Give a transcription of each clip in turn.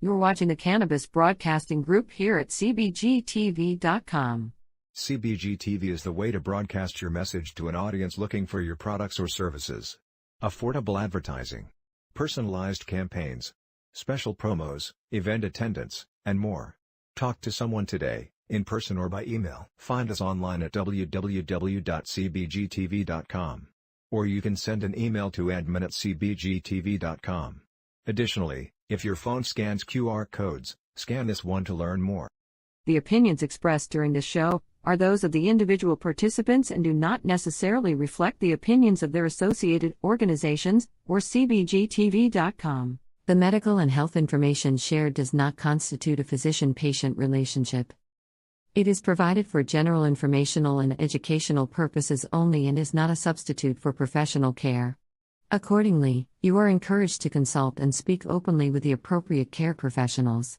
You're watching the Cannabis Broadcasting Group here at cbgtv.com. CBG TV is the way to broadcast your message to an audience looking for your products or services. Affordable advertising, personalized campaigns, special promos, event attendance, and more. Talk to someone today, in person or by email. Find us online at www.cbgtv.com. Or you can send an email to admin@cbgtv.com. Additionally, if your phone scans QR codes, scan this one to learn more. The opinions expressed during this show are those of the individual participants and do not necessarily reflect the opinions of their associated organizations or cbgtv.com. The medical and health information shared does not constitute a physician-patient relationship. It is provided for general informational and educational purposes only and is not a substitute for professional care. Accordingly, you are encouraged to consult and speak openly with the appropriate care professionals.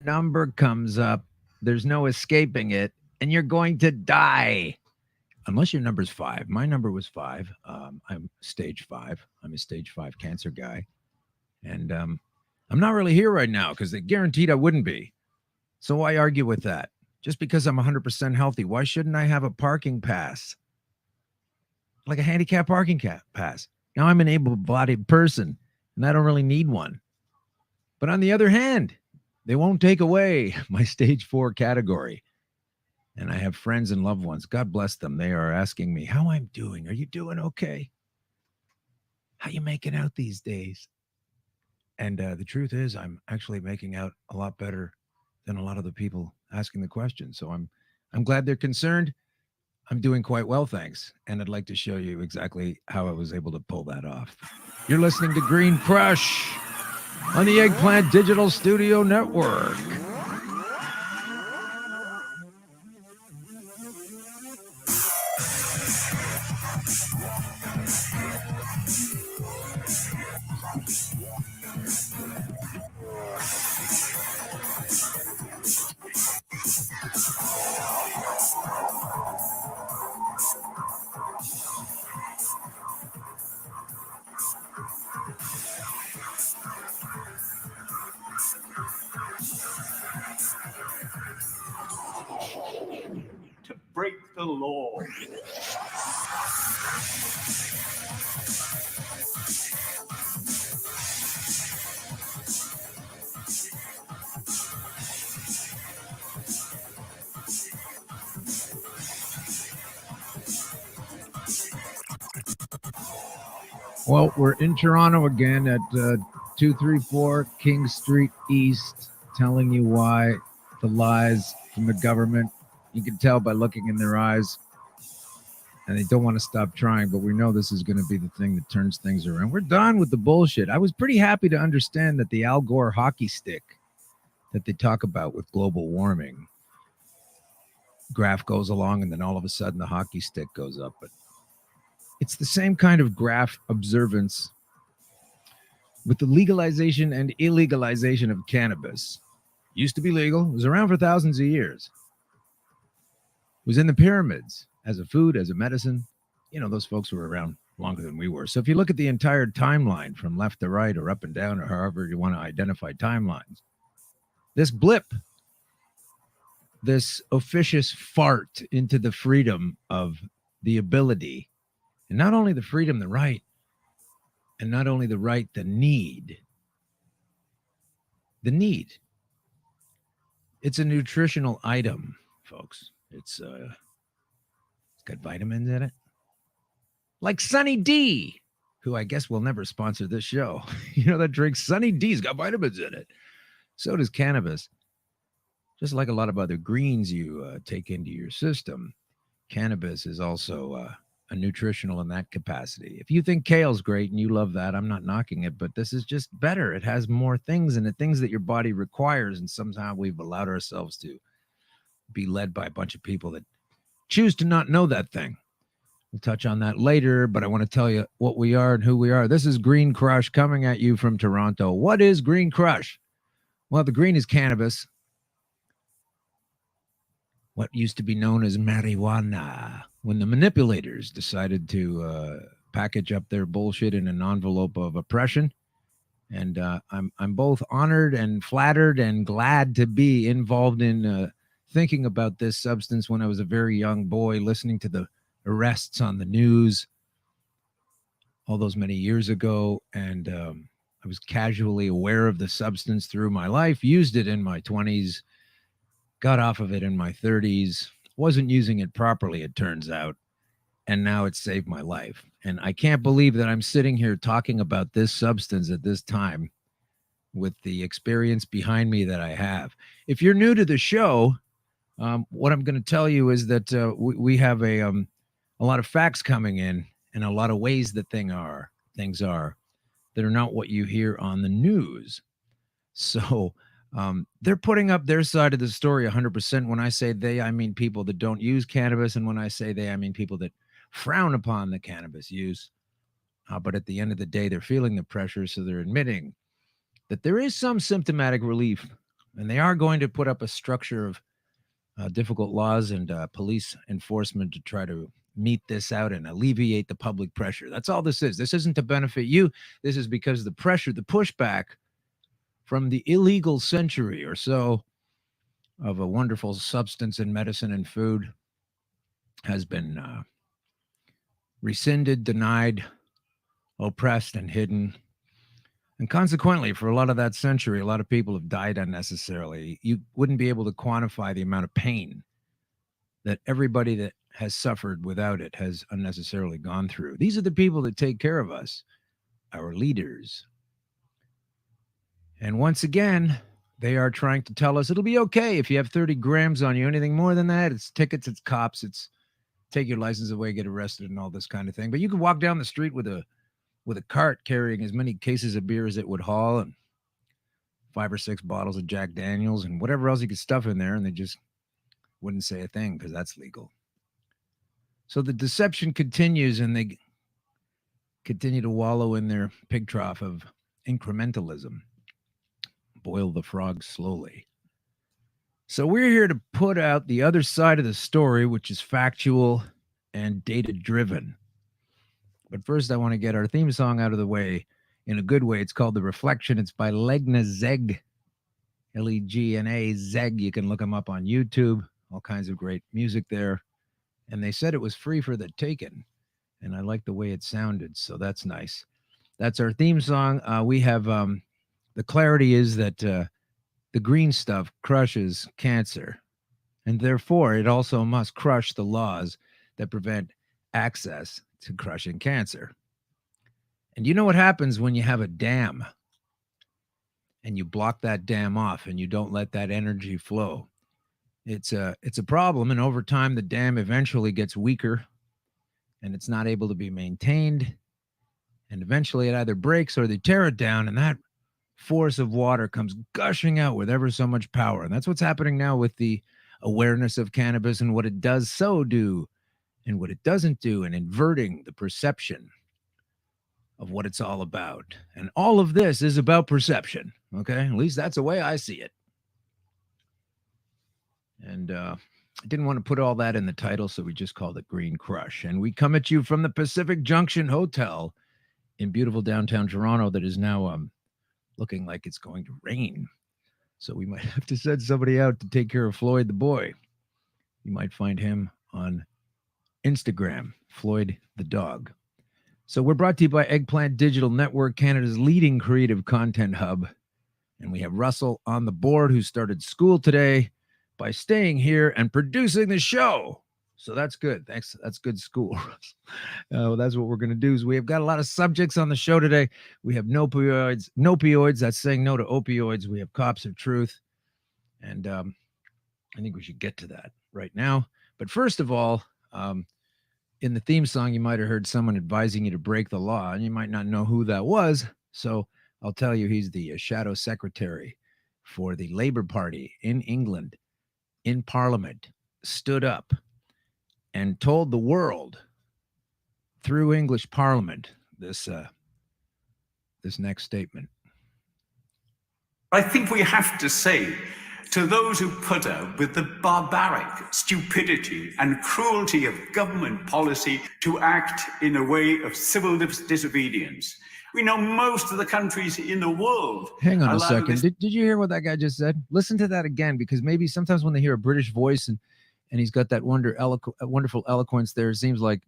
Number comes up, there's no escaping it, and you're going to die. Unless your number's 5. My number was 5. I'm stage 5. I'm a stage 5 cancer guy. And I'm not really here right now because they guaranteed I wouldn't be. So why argue with that? Just because I'm 100% healthy, why shouldn't I have a parking pass? Like a handicap parking pass. Now I'm an able-bodied person, and I don't really need one. But on the other hand, they won't take away my stage 4 category. And I have friends and loved ones. God bless them. They are asking me how I'm doing. Are you doing okay? How you making out these days? And the truth is, I'm actually making out a lot better than a lot of the people asking the question. So I'm glad they're concerned. I'm doing quite well, thanks. And I'd like to show you exactly how I was able to pull that off. You're listening to Green Crush on the Eggplant Digital Studio Network. Break the law. Well, we're in Toronto again at 234 King Street East, telling you why the lies from the government. You can tell by looking in their eyes, and they don't want to stop trying, but we know this is going to be the thing that turns things around. We're done with the bullshit. I was pretty happy to understand that the Al Gore hockey stick that they talk about with global warming graph goes along, and then all of a sudden the hockey stick goes up. But it's the same kind of graph observance with the legalization and illegalization of cannabis. Used to be legal. It was around for thousands of years. Was in the pyramids as a food, as a medicine. You know, those folks were around longer than we were. So if you look at the entire timeline from left to right or up and down or however you want to identify timelines, this blip, this officious fart into the freedom of the ability, and not only the freedom, the right, and not only the right, the need. The need. It's a nutritional item, folks. It's got vitamins in it. Like Sunny D, who I guess will never sponsor this show. You know, that drink Sunny D's got vitamins in it. So does cannabis. Just like a lot of other greens you take into your system, cannabis is also a nutritional in that capacity. If you think kale's great and you love that, I'm not knocking it, but this is just better. It has more things in it, things that your body requires, and somehow we've allowed ourselves to be led by a bunch of people that choose to not know that thing. We'll touch on that later, but I want to tell you what we are and who we are. This is Green Crush coming at you from Toronto. What is Green Crush? Well, the green is cannabis, what used to be known as marijuana, when the manipulators decided to package up their bullshit in an envelope of oppression. And I'm both honored and flattered and glad to be involved in thinking about this substance when I was a very young boy, listening to the arrests on the news all those many years ago. And I was casually aware of the substance through my life, used it in my 20s, got off of it in my 30s, wasn't using it properly, it turns out. And now it saved my life. And I can't believe that I'm sitting here talking about this substance at this time with the experience behind me that I have. If you're new to the show, what I'm going to tell you is that we have a lot of facts coming in and a lot of ways that things are that are not what you hear on the news. So they're putting up their side of the story 100%. When I say they, I mean people that don't use cannabis. And when I say they, I mean people that frown upon the cannabis use. But at the end of the day, they're feeling the pressure. So they're admitting that there is some symptomatic relief. And they are going to put up a structure of difficult laws and police enforcement to try to meet this out and alleviate the public pressure. That's all this is. This isn't to benefit you. This is because the pressure, the pushback from the illegal century or so of a wonderful substance in medicine and food has been rescinded, denied, oppressed, and hidden. And consequently, for a lot of that century, a lot of people have died unnecessarily. You wouldn't be able to quantify the amount of pain that everybody that has suffered without it has unnecessarily gone through. These are the people that take care of us, our leaders. And once again, they are trying to tell us it'll be okay if you have 30 grams on you. Anything more than that, it's tickets, it's cops, it's take your license away, get arrested, and all this kind of thing. But you can walk down the street with a cart carrying as many cases of beer as it would haul and 5 or 6 bottles of Jack Daniels and whatever else you could stuff in there, and they just wouldn't say a thing because that's legal. So the deception continues, and they continue to wallow in their pig trough of incrementalism. Boil the frog slowly. So we're here to put out the other side of the story, which is factual and data-driven. But first, I want to get our theme song out of the way in a good way. It's called The Reflection. It's by Legna Zeg, Legna Zeg. You can look them up on YouTube. All kinds of great music there. And they said it was free for the taking. And I like the way it sounded, so that's nice. That's our theme song. We have the clarity is that the green stuff crushes cancer. And therefore, it also must crush the laws that prevent access to crushing cancer. And you know what happens when you have a dam and you block that dam off and you don't let that energy flow? It's a problem, and over time the dam eventually gets weaker and it's not able to be maintained, and eventually it either breaks or they tear it down, and that force of water comes gushing out with ever so much power. And that's what's happening now with the awareness of cannabis and what it does do and what it doesn't do, and inverting the perception of what it's all about. And all of this is about perception, okay? At least that's the way I see it. And I didn't want to put all that in the title, so we just called it Green Crush. And we come at you from the Pacific Junction Hotel in beautiful downtown Toronto that is now looking like it's going to rain. So we might have to send somebody out to take care of Floyd the boy. You might find him on Instagram, Floyd the dog. So we're brought to you by Eggplant Digital Network, Canada's leading creative content hub. And we have Russell on the board, who started school today by staying here and producing the show. So that's good. Thanks. That's good school, Russell. That's what we're going to do. Is we have got a lot of subjects on the show today. We have no opioids. That's saying no to opioids. We have cops of truth. And I think we should get to that right now. But first of all, in the theme song, you might have heard someone advising you to break the law, and you might not know who that was. So I'll tell you, he's the shadow secretary for the Labour Party in England, in Parliament, stood up and told the world through English Parliament this next statement. I think we have to say to those who put up with the barbaric stupidity and cruelty of government policy to act in a way of civil disobedience. We know most of the countries in the world. Hang on a second. Did you hear what that guy just said? Listen to that again, because maybe sometimes when they hear a British voice and he's got that wonderful eloquence there, it seems like,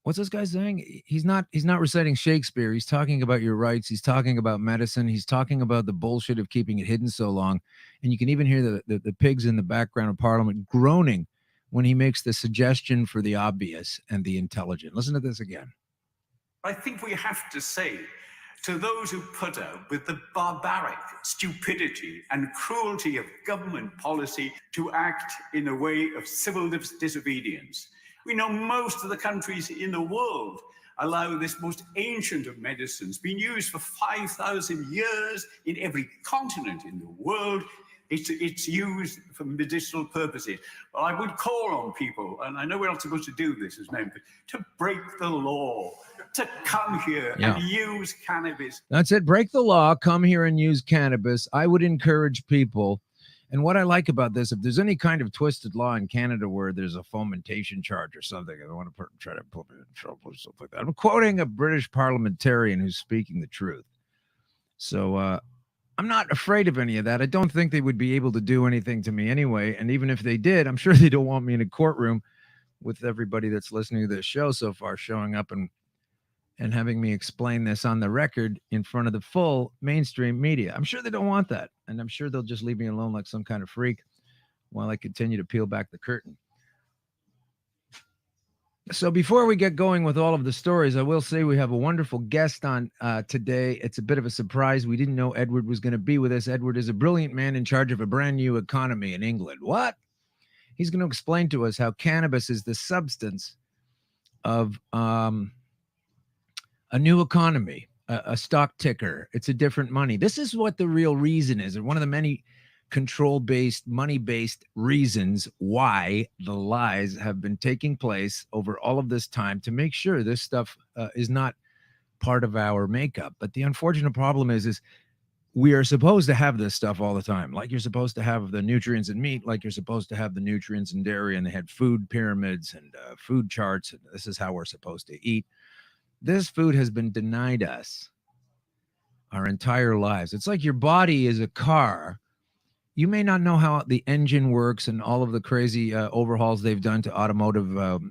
what's this guy saying? He's not reciting Shakespeare. He's talking about your rights. He's talking about medicine. He's talking about the bullshit of keeping it hidden so long. And you can even hear the pigs in the background of Parliament groaning when he makes the suggestion for the obvious and the intelligent. Listen to this again. I think we have to say to those who put up with the barbaric stupidity and cruelty of government policy to act in a way of civil disobedience. We know most of the countries in the world allow this most ancient of medicines, been used for 5,000 years in every continent in the world. It's used for medicinal purposes. But I would call on people, and I know we're not supposed to do this as men, but to break the law, to come here and use cannabis. That's it. Break the law, come here and use cannabis. I would encourage people. And what I like about this, if there's any kind of twisted law in Canada where there's a fomentation charge or something, I don't want to try to put me in trouble or something like that. I'm quoting a British parliamentarian who's speaking the truth. So I'm not afraid of any of that. I don't think they would be able to do anything to me anyway. And even if they did, I'm sure they don't want me in a courtroom with everybody that's listening to this show so far showing up and having me explain this on the record in front of the full mainstream media. I'm sure they don't want that. And I'm sure they'll just leave me alone like some kind of freak while I continue to peel back the curtain. So before we get going with all of the stories, I will say we have a wonderful guest on today. It's a bit of a surprise. We didn't know Edward was going to be with us. Edward is a brilliant man in charge of a brand new economy in England. What? He's going to explain to us how cannabis is the substance of a new economy, a stock ticker. It's a different money. This is what the real reason is. And one of the many control-based, money-based reasons why the lies have been taking place over all of this time to make sure this stuff is not part of our makeup. But the unfortunate problem is we are supposed to have this stuff all the time. Like you're supposed to have the nutrients in meat, like you're supposed to have the nutrients in dairy, and they had food pyramids and food charts. And this is how we're supposed to eat. This food has been denied us our entire lives. It's like your body is a car. You may not know how the engine works and all of the crazy overhauls they've done to automotive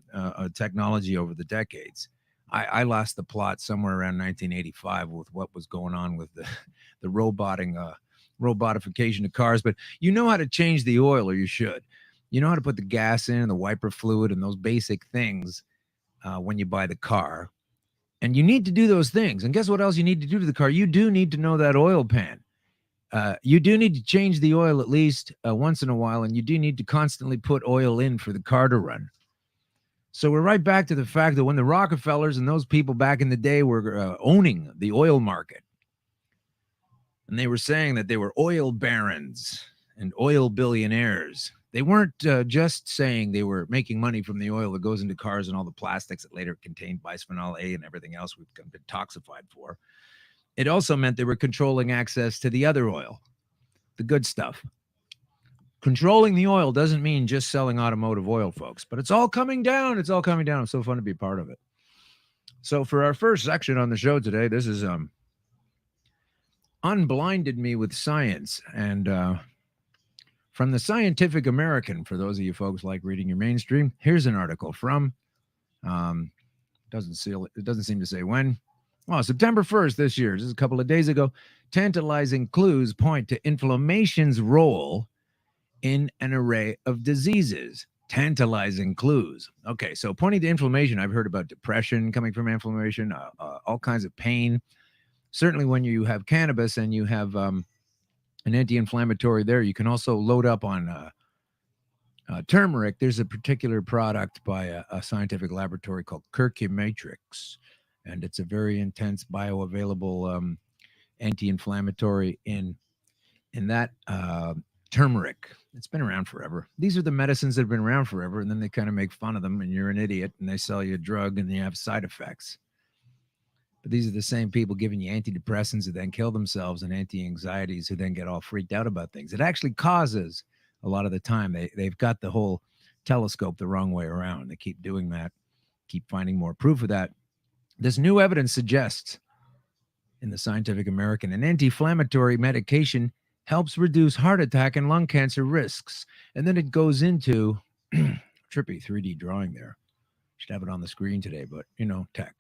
technology over the decades. I lost the plot somewhere around 1985 with what was going on with the robotification of cars. But you know how to change the oil, or you should. You know how to put the gas in and the wiper fluid and those basic things when you buy the car. And you need to do those things. And guess what else you need to do to the car? You do need to know that oil pan. You do need to change the oil at least once in a while, and you do need to constantly put oil in for the car to run. So we're right back to the fact that when the Rockefellers and those people back in the day were owning the oil market, and they were saying that they were oil barons and oil billionaires, they weren't just saying they were making money from the oil that goes into cars and all the plastics that later contained bisphenol A and everything else we've been toxified for. It also meant they were controlling access to the other oil, the good stuff. Controlling the oil doesn't mean just selling automotive oil, folks, but it's all coming down. It's all coming down. It's so fun to be part of it. So for our first section on the show today, this is Unblinded Me with Science. And from the Scientific American, for those of you folks like reading your mainstream, here's an article from, it doesn't seem to say when. Well, September 1st this year, just a couple of days ago, tantalizing clues point to inflammation's role in an array of diseases. Tantalizing clues. Okay, so pointing to inflammation, I've heard about depression coming from inflammation, all kinds of pain. Certainly when you have cannabis and you have an anti-inflammatory there, you can also load up on turmeric. There's a particular product by a scientific laboratory called Curcumatrix. And it's a very intense bioavailable anti-inflammatory in that turmeric. It's been around forever. These are the medicines that have been around forever, and then they kind of make fun of them, and you're an idiot, and they sell you a drug, and you have side effects. But these are the same people giving you antidepressants who then kill themselves, and anti-anxieties who then get all freaked out about things. It actually causes, a lot of the time, they've got the whole telescope the wrong way around. They keep doing that, keep finding more proof of that. This new evidence suggests in the Scientific American, an anti-inflammatory medication helps reduce heart attack and lung cancer risks. And then it goes into trippy 3D drawing there. Should have it on the screen today, but tech.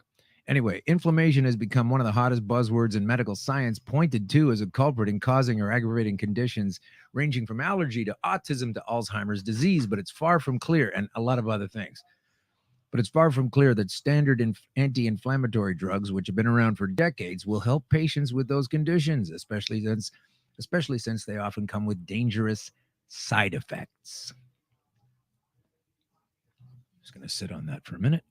Anyway, inflammation has become one of the hottest buzzwords in medical science, pointed to as a culprit in causing or aggravating conditions ranging from allergy to autism to Alzheimer's disease, but it's far from clear, and a lot of other things. But it's far from clear that standard anti-inflammatory drugs, which have been around for decades, will help patients with those conditions, especially since they often come with dangerous side effects. Just going to sit on that for a minute.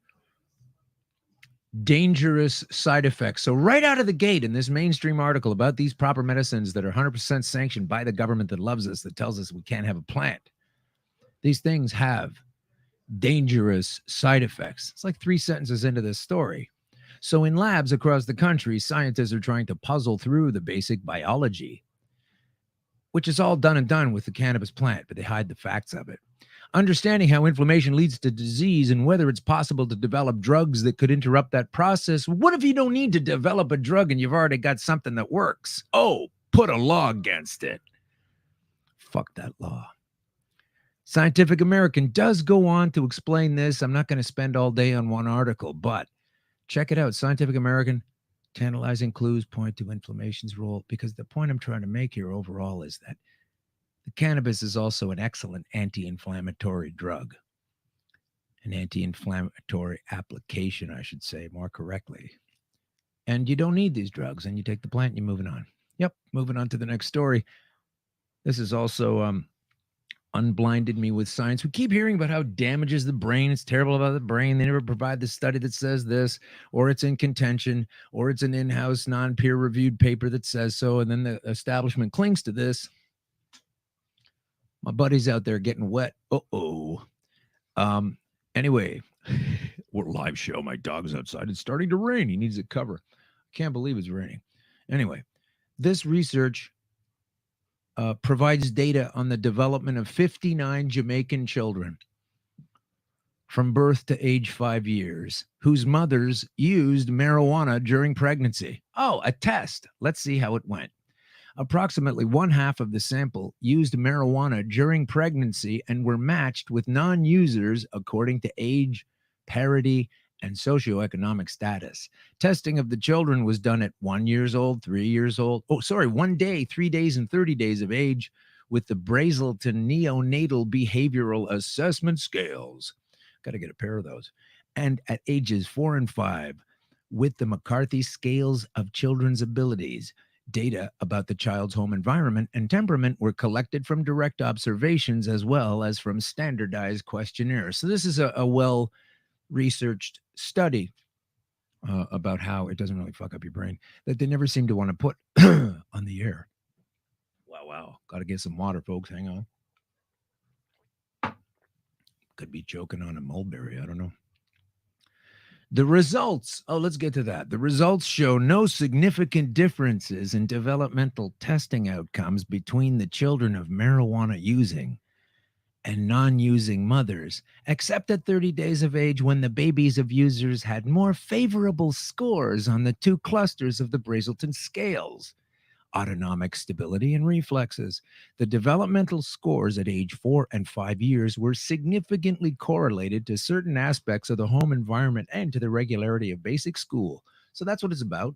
Dangerous side effects. So right out of the gate in this mainstream article about these proper medicines that are 100% sanctioned by the government that loves us, that tells us we can't have a plant, these things have dangerous side effects. It's like 3 sentences into this story. So in labs across the country, scientists are trying to puzzle through the basic biology, which is all done and done with the cannabis plant, but they hide the facts of it. Understanding how inflammation leads to disease and whether it's possible to develop drugs that could interrupt that process. What if you don't need to develop a drug and you've already got something that works? Oh, put a law against it. Fuck that law. Scientific American does go on to explain this. I'm not going to spend all day on one article, but check it out. Scientific American, tantalizing clues point to inflammation's role, because the point I'm trying to make here overall is that the cannabis is also an excellent anti-inflammatory drug, an anti-inflammatory application, I should say more correctly. And you don't need these drugs, and you take the plant and you're moving on. Yep, moving on to the next story. This is also unblinded me with science. We keep hearing about how it damages the brain. It's terrible about the brain. They never provide the study that says this, or it's in contention, or it's an in-house non-peer-reviewed paper that says so, and then the establishment clings to this. My buddy's out there getting wet. Anyway, we're live show. My dog's outside. It's starting to rain. He needs a cover. I can't believe it's raining. Anyway, this research provides data on the development of 59 Jamaican children from birth to age 5 years whose mothers used marijuana during pregnancy. Oh, a test. Let's see how it went. Approximately 1/2 of the sample used marijuana during pregnancy and were matched with non-users according to age, parity, and socioeconomic status. Testing of the children was done at 1 year old, 3 years old. 1 day, 3 days, and 30 days of age with the Brazelton Neonatal Behavioral Assessment Scales. Got to get a pair of those. And at ages 4 and 5 with the McCarthy Scales of Children's Abilities. Data about the child's home environment and temperament were collected from direct observations as well as from standardized questionnaires. So this is a well-researched study about how it doesn't really fuck up your brain that they never seem to want to put on the air. Wow. Got to get some water, folks. Hang on. Could be choking on a mulberry. I don't know. The results, let's get to that. The results show no significant differences in developmental testing outcomes between the children of marijuana using and non-using mothers, except at 30 days of age when the babies of users had more favorable scores on the 2 clusters of the Brazelton scales. Autonomic stability and reflexes. The developmental scores at age 4 and 5 years were significantly correlated to certain aspects of the home environment and to the regularity of basic school. So that's what it's about.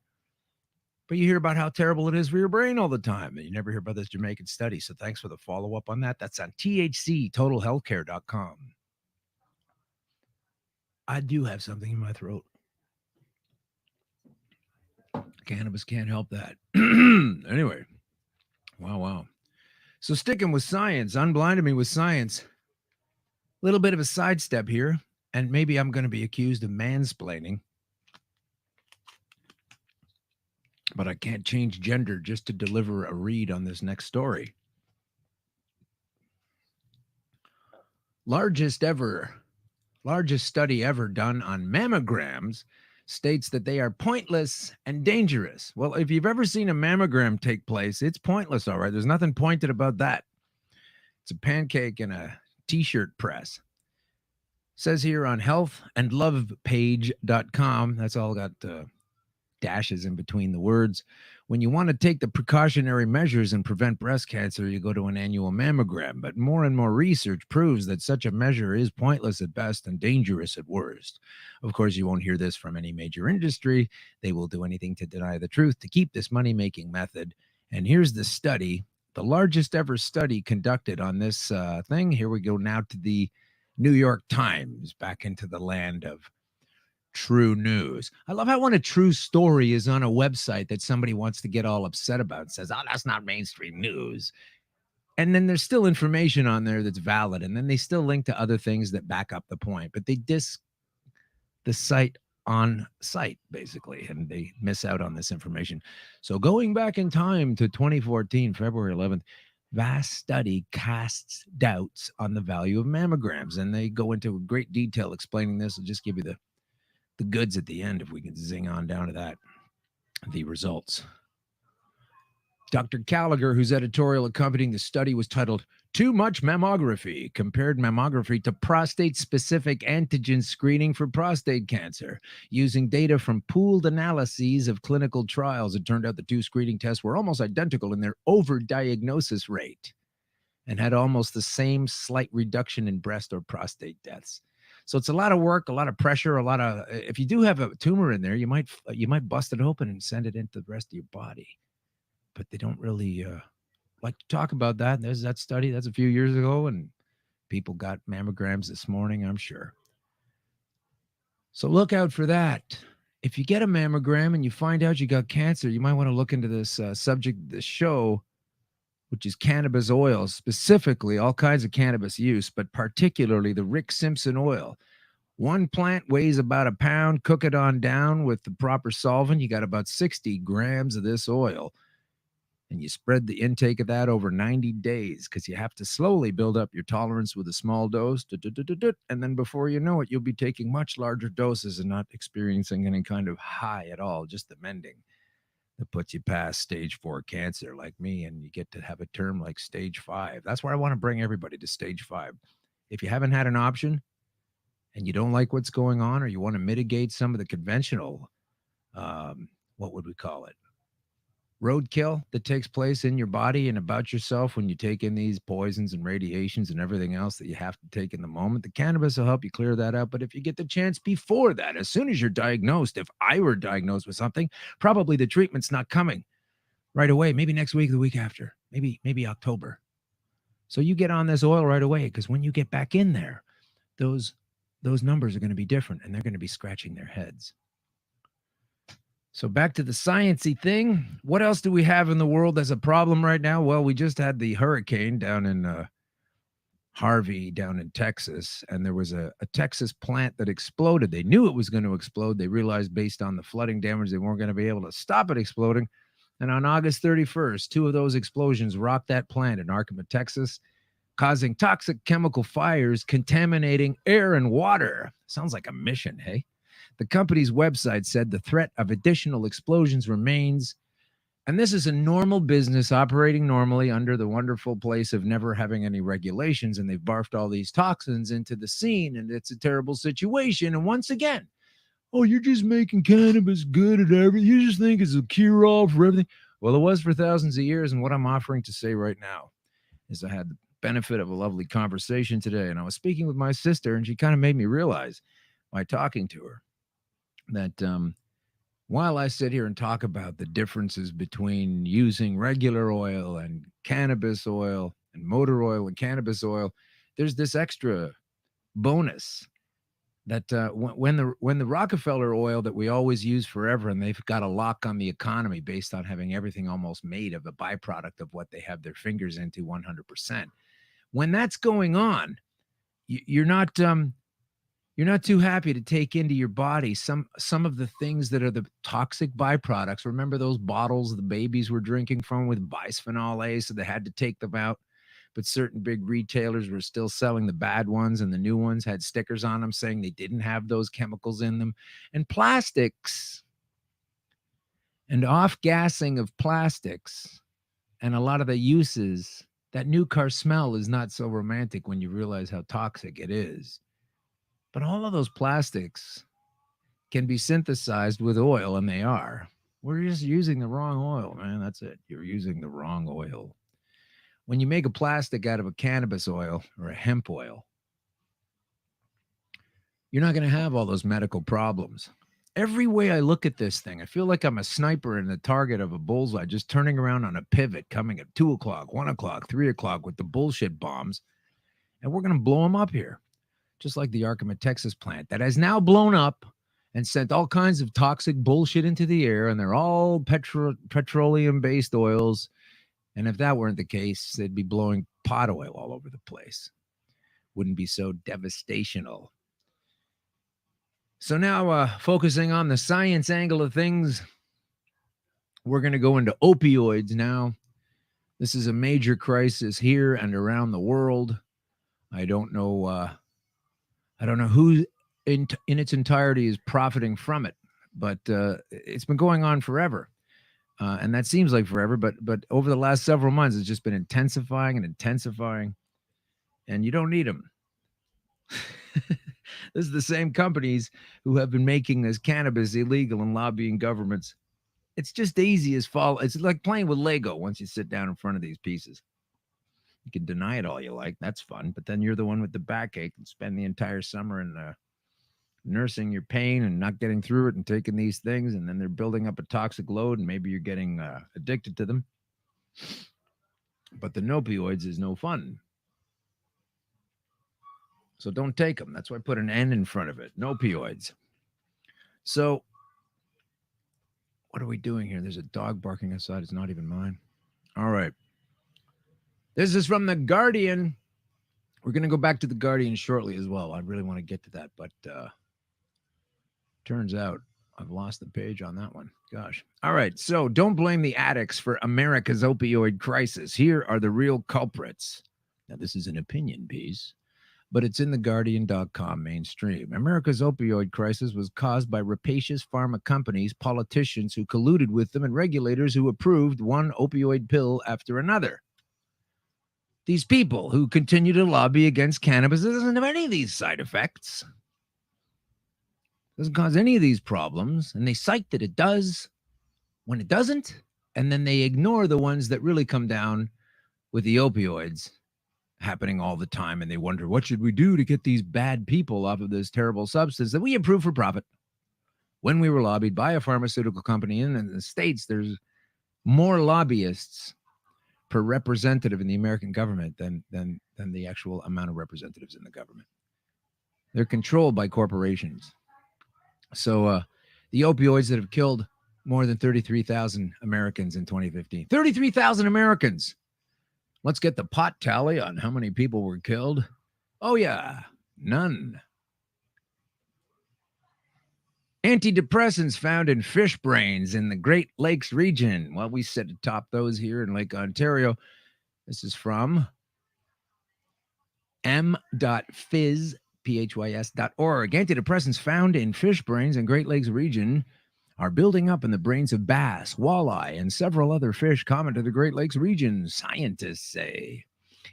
But you hear about how terrible it is for your brain all the time, and you never hear about this Jamaican study. So thanks for the follow-up on that. That's on thctotalhealthcare.com. I do have something in my throat. Cannabis can't help that. Anyway, wow. So sticking with science, unblinded me with science. A little bit of a sidestep here, and maybe I'm going to be accused of mansplaining. But I can't change gender just to deliver a read on this next story. largest study ever done on mammograms states that they are pointless and dangerous. Well, if you've ever seen a mammogram take place, it's pointless, all right? There's nothing pointed about that. It's a pancake and a t-shirt press. Says here on healthandlovepage.com, that's all got dashes in between the words. When you want to take the precautionary measures and prevent breast cancer, you go to an annual mammogram. But more and more research proves that such a measure is pointless at best and dangerous at worst. Of course, you won't hear this from any major industry. They will do anything to deny the truth to keep this money-making method. And here's the study, the largest ever study conducted on this thing. Here we go now to the New York Times, back into the land of true news. I love how when a true story is on a website that somebody wants to get all upset about and says, oh, that's not mainstream news. And then there's still information on there that's valid. And then they still link to other things that back up the point. But they diss the site on site, basically, and they miss out on this information. So going back in time to 2014, February 11th, vast study casts doubts on the value of mammograms. And they go into great detail explaining this. I'll just give you the goods at the end, if we can zing on down to that, the results. Dr. Gallagher, whose editorial accompanying the study was titled Too Much Mammography, compared mammography to prostate-specific antigen screening for prostate cancer. Using data from pooled analyses of clinical trials, it turned out the two screening tests were almost identical in their overdiagnosis rate and had almost the same slight reduction in breast or prostate deaths. So it's a lot of work, a lot of pressure, if you do have a tumor in there, you might bust it open and send it into the rest of your body. But they don't really like to talk about that. There's that study, that's a few years ago, and people got mammograms this morning, I'm sure. So look out for that. If you get a mammogram and you find out you got cancer, you might want to look into this subject of the show, which is cannabis oil, specifically all kinds of cannabis use, but particularly the Rick Simpson oil. One plant weighs about a pound. Cook it on down with the proper solvent. You got about 60 grams of this oil. And you spread the intake of that over 90 days because you have to slowly build up your tolerance with a small dose. And then before you know it, you'll be taking much larger doses and not experiencing any kind of high at all, just the mending that puts you past stage 4 cancer like me, and you get to have a term like stage 5. That's where I want to bring everybody to stage 5. If you haven't had an option and you don't like what's going on, or you want to mitigate some of the conventional, what would we call it? Roadkill that takes place in your body and about yourself when you take in these poisons and radiations and everything else that you have to take in the moment. The cannabis will help you clear that out. But if you get the chance before that, as soon as you're diagnosed, if I were diagnosed with something, probably the treatment's not coming right away. Maybe next week, the week after, maybe October. So you get on this oil right away, because when you get back in there, those numbers are going to be different, and they're going to be scratching their heads. So back to the sciencey thing. What else do we have in the world as a problem right now? Well, we just had the hurricane down in Harvey down in Texas, and there was a Texas plant that exploded. They knew it was going to explode. They realized based on the flooding damage, they weren't going to be able to stop it exploding. And on August 31st, 2 of those explosions rocked that plant in Arkema, Texas, causing toxic chemical fires, contaminating air and water. Sounds like a mission, hey? The company's website said the threat of additional explosions remains, and this is a normal business operating normally under the wonderful place of never having any regulations, and they've barfed all these toxins into the scene, and it's a terrible situation. And once again, oh, you're just making cannabis good at everything. You just think it's a cure-all for everything. Well, it was for thousands of years, and what I'm offering to say right now is I had the benefit of a lovely conversation today, and I was speaking with my sister, and she kind of made me realize by talking to her that while I sit here and talk about the differences between using regular oil and cannabis oil and motor oil and cannabis oil, there's this extra bonus that when the Rockefeller oil that we always use forever, and they've got a lock on the economy based on having everything almost made of a byproduct of what they have their fingers into 100%. When that's going on, you're not too happy to take into your body some of the things that are the toxic byproducts. Remember those bottles the babies were drinking from with bisphenol A, so they had to take them out. but certain big retailers were still selling the bad ones, and the new ones had stickers on them saying they didn't have those chemicals in them. And plastics and off-gassing of plastics and a lot of the uses, that new car smell is not so romantic when you realize how toxic it is. But all of those plastics can be synthesized with oil, and they are. We're just using the wrong oil, man. That's it. You're using the wrong oil. When you make a plastic out of a cannabis oil or a hemp oil, you're not going to have all those medical problems. Every way I look at this thing, I feel like I'm a sniper in the target of a bullseye, just turning around on a pivot, coming at 2 o'clock, 1 o'clock, 3 o'clock with the bullshit bombs, and we're going to blow them up here. Just like the Arkham, Texas plant that has now blown up and sent all kinds of toxic bullshit into the air, and they're all petroleum-based oils. And if that weren't the case, they'd be blowing pot oil all over the place. Wouldn't be so devastational. So now, focusing on the science angle of things, we're going to go into opioids now. This is a major crisis here and around the world. I don't know who in its entirety is profiting from it, but it's been going on forever. And that seems like forever, but over the last several months, it's just been intensifying and intensifying, and you don't need them. This is the same companies who have been making this cannabis illegal and lobbying governments. It's just easy as fall. It's like playing with Lego once you sit down in front of these pieces. You can deny it all you like. That's fun. But then you're the one with the backache and spend the entire summer in nursing your pain and not getting through it and taking these things. And then they're building up a toxic load, and maybe you're getting addicted to them. But the opioids is no fun. So don't take them. That's why I put an N in front of it. No opioids. So what are we doing here? There's a dog barking outside. It's not even mine. All right. This is from The Guardian. We're going to go back to The Guardian shortly as well. I really want to get to that, but turns out I've lost the page on that one. Gosh. All right. So don't blame the addicts for America's opioid crisis. Here are the real culprits. Now, this is an opinion piece, but it's in theguardian.com mainstream. America's opioid crisis was caused by rapacious pharma companies, politicians who colluded with them, and regulators who approved one opioid pill after another. These people who continue to lobby against cannabis, it doesn't have any of these side effects. It doesn't cause any of these problems. And they cite that it does when it doesn't. And then they ignore the ones that really come down with the opioids happening all the time. And they wonder, what should we do to get these bad people off of this terrible substance that we approve for profit? When we were lobbied by a pharmaceutical company in the States, there's more lobbyists per representative in the American government than the actual amount of representatives in the government. They're controlled by corporations. So the opioids that have killed more than 33,000 Americans in 2015. 33,000 Americans. Let's get the pot tally on how many people were killed. Oh, yeah, none. Antidepressants found in fish brains in the Great Lakes region. Well, we sit atop those here in Lake Ontario. This is from m.phys.org. Antidepressants found in fish brains in Great Lakes region are building up in the brains of bass, walleye, and several other fish common to the Great Lakes region, scientists say.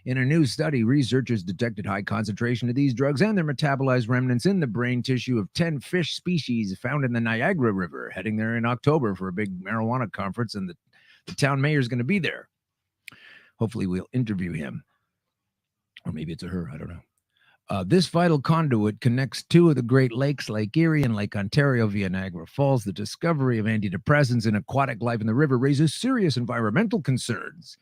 In a new study, researchers detected high concentration of these drugs and their metabolized remnants in the brain tissue of 10 fish species found in the Niagara River, heading there in October for a big marijuana conference, and the town mayor is going to be there. Hopefully we'll interview him. Or maybe it's a her, I don't know. This vital conduit connects two of the Great Lakes, Lake Erie and Lake Ontario via Niagara Falls. The discovery of antidepressants in aquatic life in the river raises serious environmental concerns.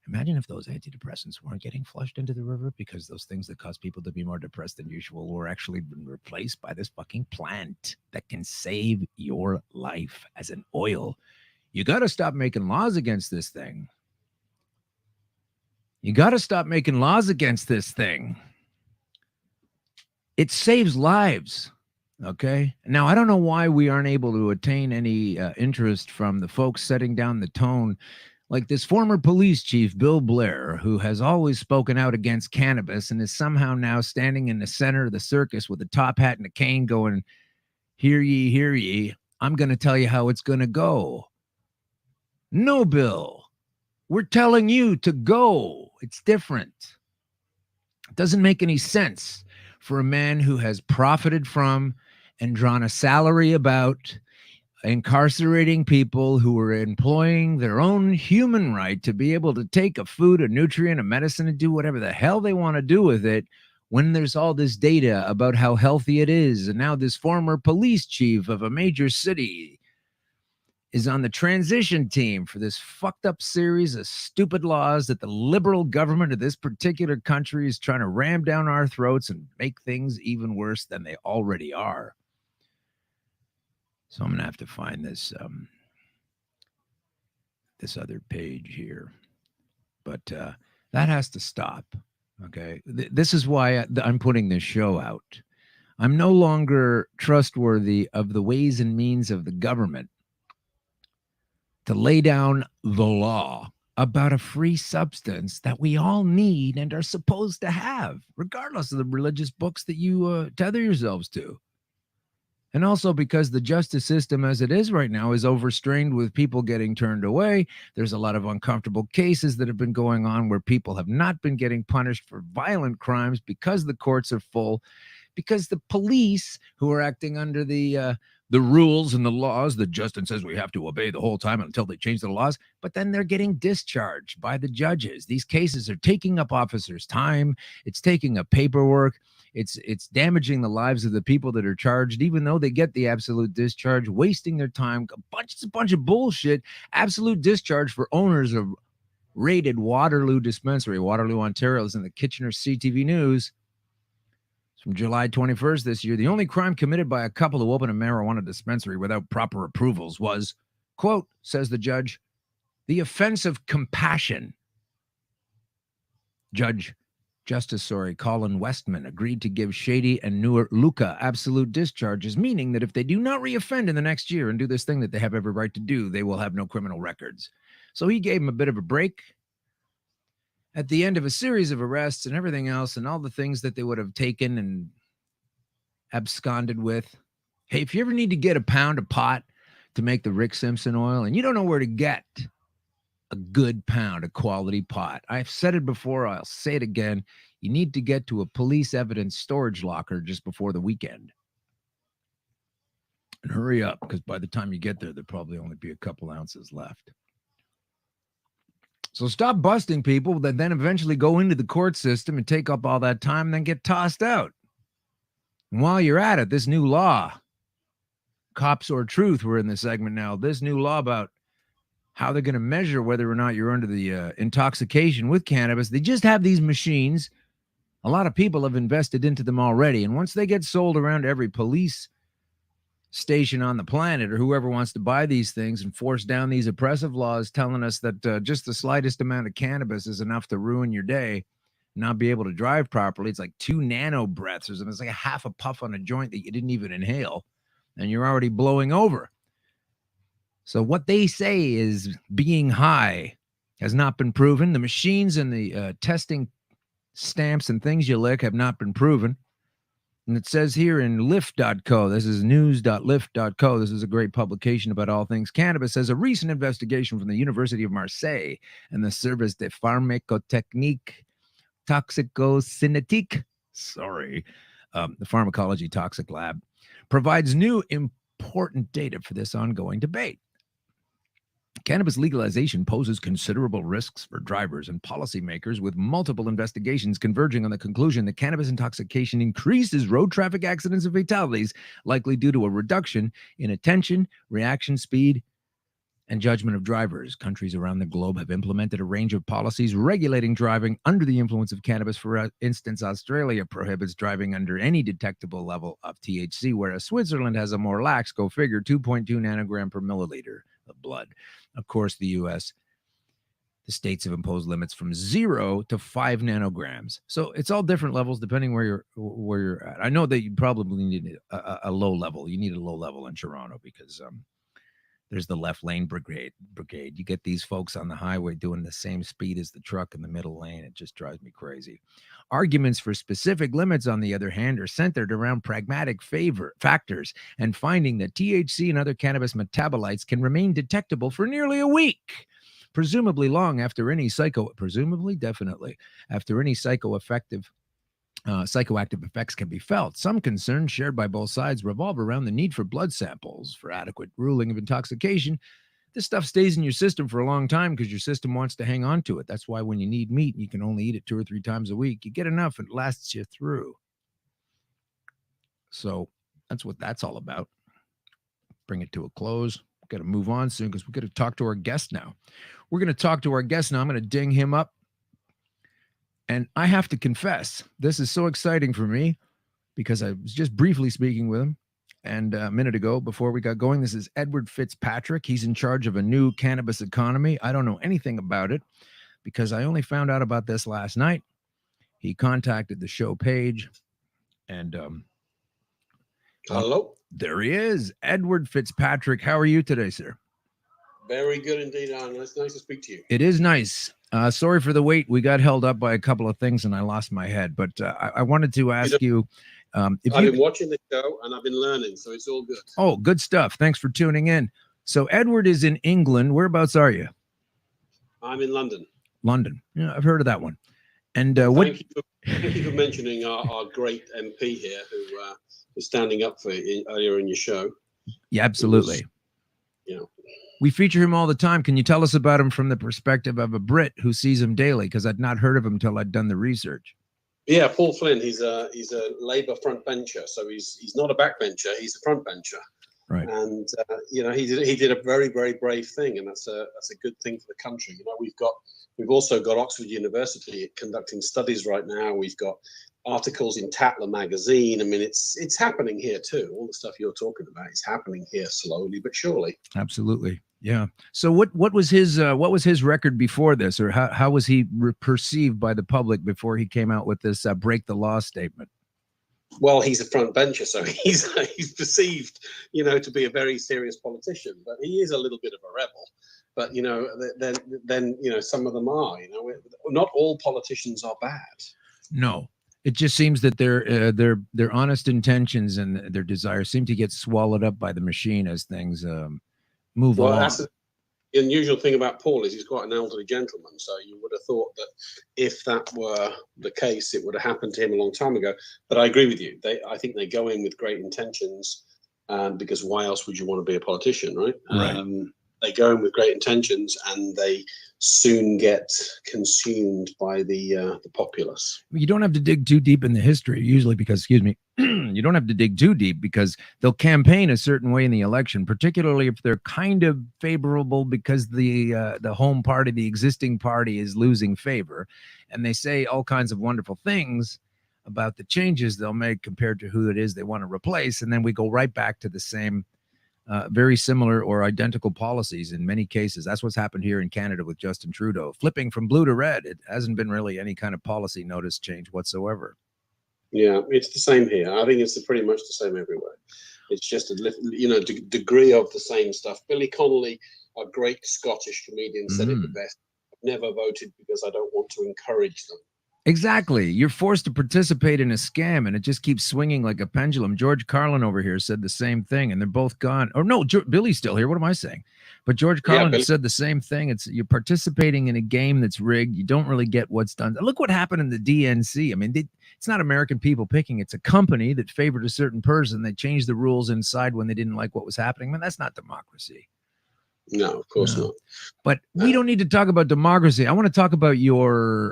Imagine if those antidepressants weren't getting flushed into the river because those things that cause people to be more depressed than usual were actually been replaced by this fucking plant that can save your life as an oil. You got to stop making laws against this thing. You got to stop making laws against this thing. It saves lives. Okay. Now, I don't know why we aren't able to attain any interest from the folks setting down the tone Like this former police chief, Bill Blair, who has always spoken out against cannabis and is somehow now standing in the center of the circus with a top hat and a cane going, hear ye, I'm going to tell you how it's going to go. No, Bill, we're telling you to go. It's different. It doesn't make any sense for a man who has profited from and drawn a salary about incarcerating people who are employing their own human right to be able to take a food, a nutrient, a medicine, and do whatever the hell they want to do with it when there's all this data about how healthy it is. And now this former police chief of a major city is on the transition team for this fucked up series of stupid laws that the liberal government of this particular country is trying to ram down our throats and make things even worse than they already are. So I'm going to have to find this this other page here. But that has to stop, okay? This is why I'm putting this show out. I'm no longer trustworthy of the ways and means of the government to lay down the law about a free substance that we all need and are supposed to have, regardless of the religious books that you tether yourselves to. And also because the justice system as it is right now is overstrained with people getting turned away. There's a lot of uncomfortable cases that have been going on where people have not been getting punished for violent crimes because the courts are full, because the police, who are acting under the rules and the laws that Justin says we have to obey the whole time until they change the laws, but then they're getting discharged by the judges. These cases are taking up officers' time. It's taking up paperwork. It's damaging the lives of the people that are charged, even though they get the absolute discharge, wasting their time. It's a bunch of bullshit. Absolute discharge for owners of raided Waterloo dispensary. Waterloo, Ontario is in the Kitchener CTV News. It's from July 21st this year. The only crime committed by a couple who opened a marijuana dispensary without proper approvals was, quote, says the judge, the offense of compassion. Justice Colin Westman agreed to give Shady and Newer Luca absolute discharges, meaning that if they do not reoffend in the next year and do this thing that they have every right to do, they will have no criminal records. So he gave him a bit of a break at the end of a series of arrests and everything else and all the things that they would have taken and absconded with. Hey, if you ever need to get a pound of pot to make the Rick Simpson oil and you don't know where to get a good pound of quality pot, I've said it before, I'll say it again, you need to get to a police evidence storage locker just before the weekend. And hurry up, because by the time you get there, there'll probably only be a couple ounces left. So stop busting people that then eventually go into the court system and take up all that time and then get tossed out. And while you're at it, this new law, Cops or Truth, we're in this segment now, this new law about how they're going to measure whether or not you're under the intoxication with cannabis. They just have these machines. A lot of people have invested into them already. And once they get sold around every police station on the planet or whoever wants to buy these things and force down these oppressive laws telling us that just the slightest amount of cannabis is enough to ruin your day, not be able to drive properly. It's like 2 nano breaths or something. It's like a half a puff on a joint that you didn't even inhale and you're already blowing over. So what they say is being high has not been proven. The machines and the testing stamps and things you lick have not been proven. And it says here in lift.co, this is news.lift.co, this is a great publication about all things cannabis, says a recent investigation from the University of Marseille and the Service de Pharmacotechnique Toxicocinétique, the Pharmacology Toxic Lab, provides new important data for this ongoing debate. Cannabis legalization poses considerable risks for drivers and policymakers, with multiple investigations converging on the conclusion that cannabis intoxication increases road traffic accidents and fatalities, likely due to a reduction in attention, reaction speed, and judgment of drivers. Countries around the globe have implemented a range of policies regulating driving under the influence of cannabis. For instance, Australia prohibits driving under any detectable level of THC, whereas Switzerland has a more lax, go figure, 2.2 nanogram per milliliter of blood. Of course, the U.S., the states have imposed limits from 0 to 5 nanograms. So it's all different levels depending where you're at. I know that you probably need a low level. You need a low level in Toronto because There's the left lane brigade. You get these folks on the highway doing the same speed as the truck in the middle lane. It just drives me crazy. Arguments for specific limits, on the other hand, are centered around pragmatic factors and finding that THC and other cannabis metabolites can remain detectable for nearly a week, presumably definitely after any psychoactive effects can be felt. Some concerns shared by both sides revolve around the need for blood samples for adequate ruling of intoxication. This stuff stays in your system for a long time because your system wants to hang on to it. That's why when you need meat and you can only eat it 2 or 3 times a week, you get enough and it lasts you through. So that's what that's all about. Bring it to a close. We've got to move on soon because we've got to talk to our guest now. We're going to talk to our guest now. I'm going to ding him up. And I have to confess, this is so exciting for me because I was just briefly speaking with him and a minute ago before we got going. This is Edward Fitzpatrick. He's in charge of a new cannabis economy. I don't know anything about it because I only found out about this last night. He contacted the show page and hello. There he is, Edward Fitzpatrick. How are you today, sir? Very good indeed, Alan. It's nice to speak to you. It is nice. Sorry for the wait. We got held up by a couple of things and I lost my head. But I wanted to ask you. I've been watching the show and I've been learning, so it's all good. Oh, good stuff. Thanks for tuning in. So Edward is in England. Whereabouts are you? I'm in London. London. Yeah, I've heard of that one. And thank you for mentioning our great MP here who was standing up for earlier in your show. Yeah, absolutely. We feature him all the time. Can you tell us about him from the perspective of a Brit who sees him daily? Because I'd not heard of him until I'd done the research. Yeah, Paul Flynn. He's a Labour front bencher, so he's not a backbencher. He's a front bencher. Right. And he did a very, very brave thing, and that's a good thing for the country. We've also got Oxford University conducting studies right now. We've got articles in Tatler magazine. I mean, it's happening here too. All the stuff you're talking about is happening here slowly but surely. Absolutely. Yeah. So what was his record before this, or how was he perceived by the public before he came out with this break the law statement? Well, he's a front bencher, so he's perceived, to be a very serious politician, but he is a little bit of a rebel. But then some of them are. Not all politicians are bad. No. It just seems that their honest intentions and their desires seem to get swallowed up by the machine as things move along. That's the unusual thing about Paul is he's quite an elderly gentleman. So you would have thought that if that were the case, it would have happened to him a long time ago. But I agree with you. I think they go in with great intentions, because why else would you want to be a politician, right? Right. They go in with great intentions and they soon get consumed by the populace. You don't have to dig too deep in the history usually because, you don't have to dig too deep because they'll campaign a certain way in the election, particularly if they're kind of favorable because the home party, the existing party is losing favor. And they say all kinds of wonderful things about the changes they'll make compared to who it is they want to replace. And then we go right back to the same very similar or identical policies in many cases. That's what's happened here in Canada with Justin Trudeau. Flipping from blue to red, it hasn't been really any kind of policy notice change whatsoever. Yeah, it's the same here. I think it's pretty much the same everywhere. It's just a degree of the same stuff. Billy Connolly, a great Scottish comedian, said it the best. I've never voted because I don't want to encourage them. Exactly. You're forced to participate in a scam and it just keeps swinging like a pendulum. George Carlin over here said the same thing and they're both gone. Or no, Billy's still here. What am I saying? But George Carlin said the same thing. You're participating in a game that's rigged. You don't really get what's done. Look what happened in the DNC. I mean, it's not American people picking. It's a company that favored a certain person. They changed the rules inside when they didn't like what was happening. Man, that's not democracy. No, of course not. But we don't need to talk about democracy. I want to talk about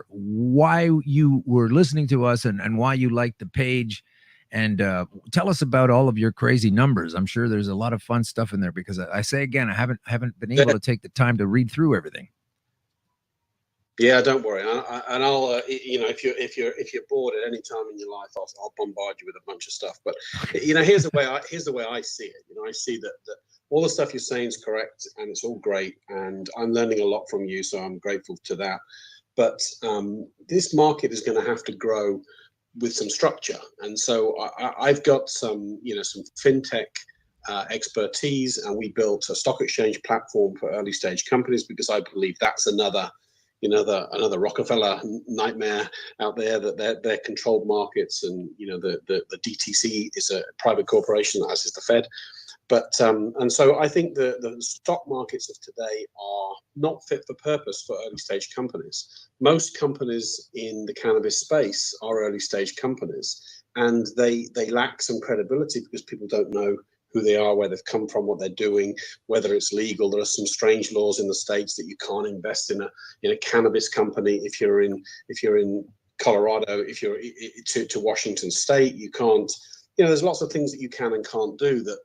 why you were listening to us and why you liked the page, and tell us about all of your crazy numbers. I'm sure there's a lot of fun stuff in there because I say again, I haven't been able to take the time to read through everything. Yeah, don't worry. And I'll, if you're bored at any time in your life, I'll bombard you with a bunch of stuff. But here's the way I see it. I see that all the stuff you're saying is correct, and it's all great, and I'm learning a lot from you, so I'm grateful to that. But this market is going to have to grow with some structure, and so I've got some fintech expertise, and we built a stock exchange platform for early stage companies, because I believe that's another Rockefeller nightmare out there, that they're controlled markets, and the DTC is a private corporation, as is the Fed. But and so I think the stock markets of today are not fit for purpose for early stage companies. Most companies in the cannabis space are early stage companies, and they lack some credibility because people don't know who they are, where they've come from, what they're doing, whether it's legal. There are some strange laws in the States that you can't invest in a cannabis company if you're in Colorado. If you're to Washington State, you can't. There's lots of things that you can and can't do that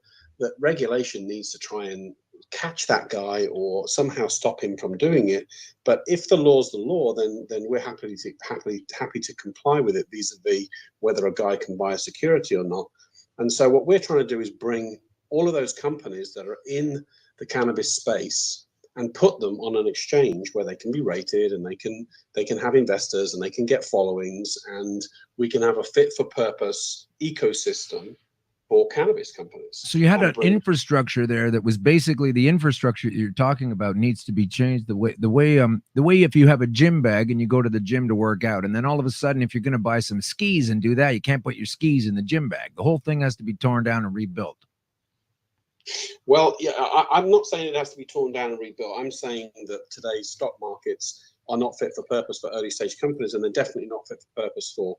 regulation needs to try and catch that guy or somehow stop him from doing it. But if the law's the law, then we're happy to comply with it vis-a-vis whether a guy can buy a security or not. And so what we're trying to do is bring all of those companies that are in the cannabis space and put them on an exchange where they can be rated, and they can have investors, and they can get followings, and we can have a fit for purpose ecosystem for cannabis companies. So you had an infrastructure there that was basically the infrastructure you're talking about needs to be changed. The way if you have a gym bag and you go to the gym to work out, and then all of a sudden if you're going to buy some skis and do that, you can't put your skis in the gym bag. The whole thing has to be torn down and rebuilt. Well, yeah, I'm not saying it has to be torn down and rebuilt. I'm saying that today's stock markets are not fit for purpose for early stage companies, and they're definitely not fit for purpose for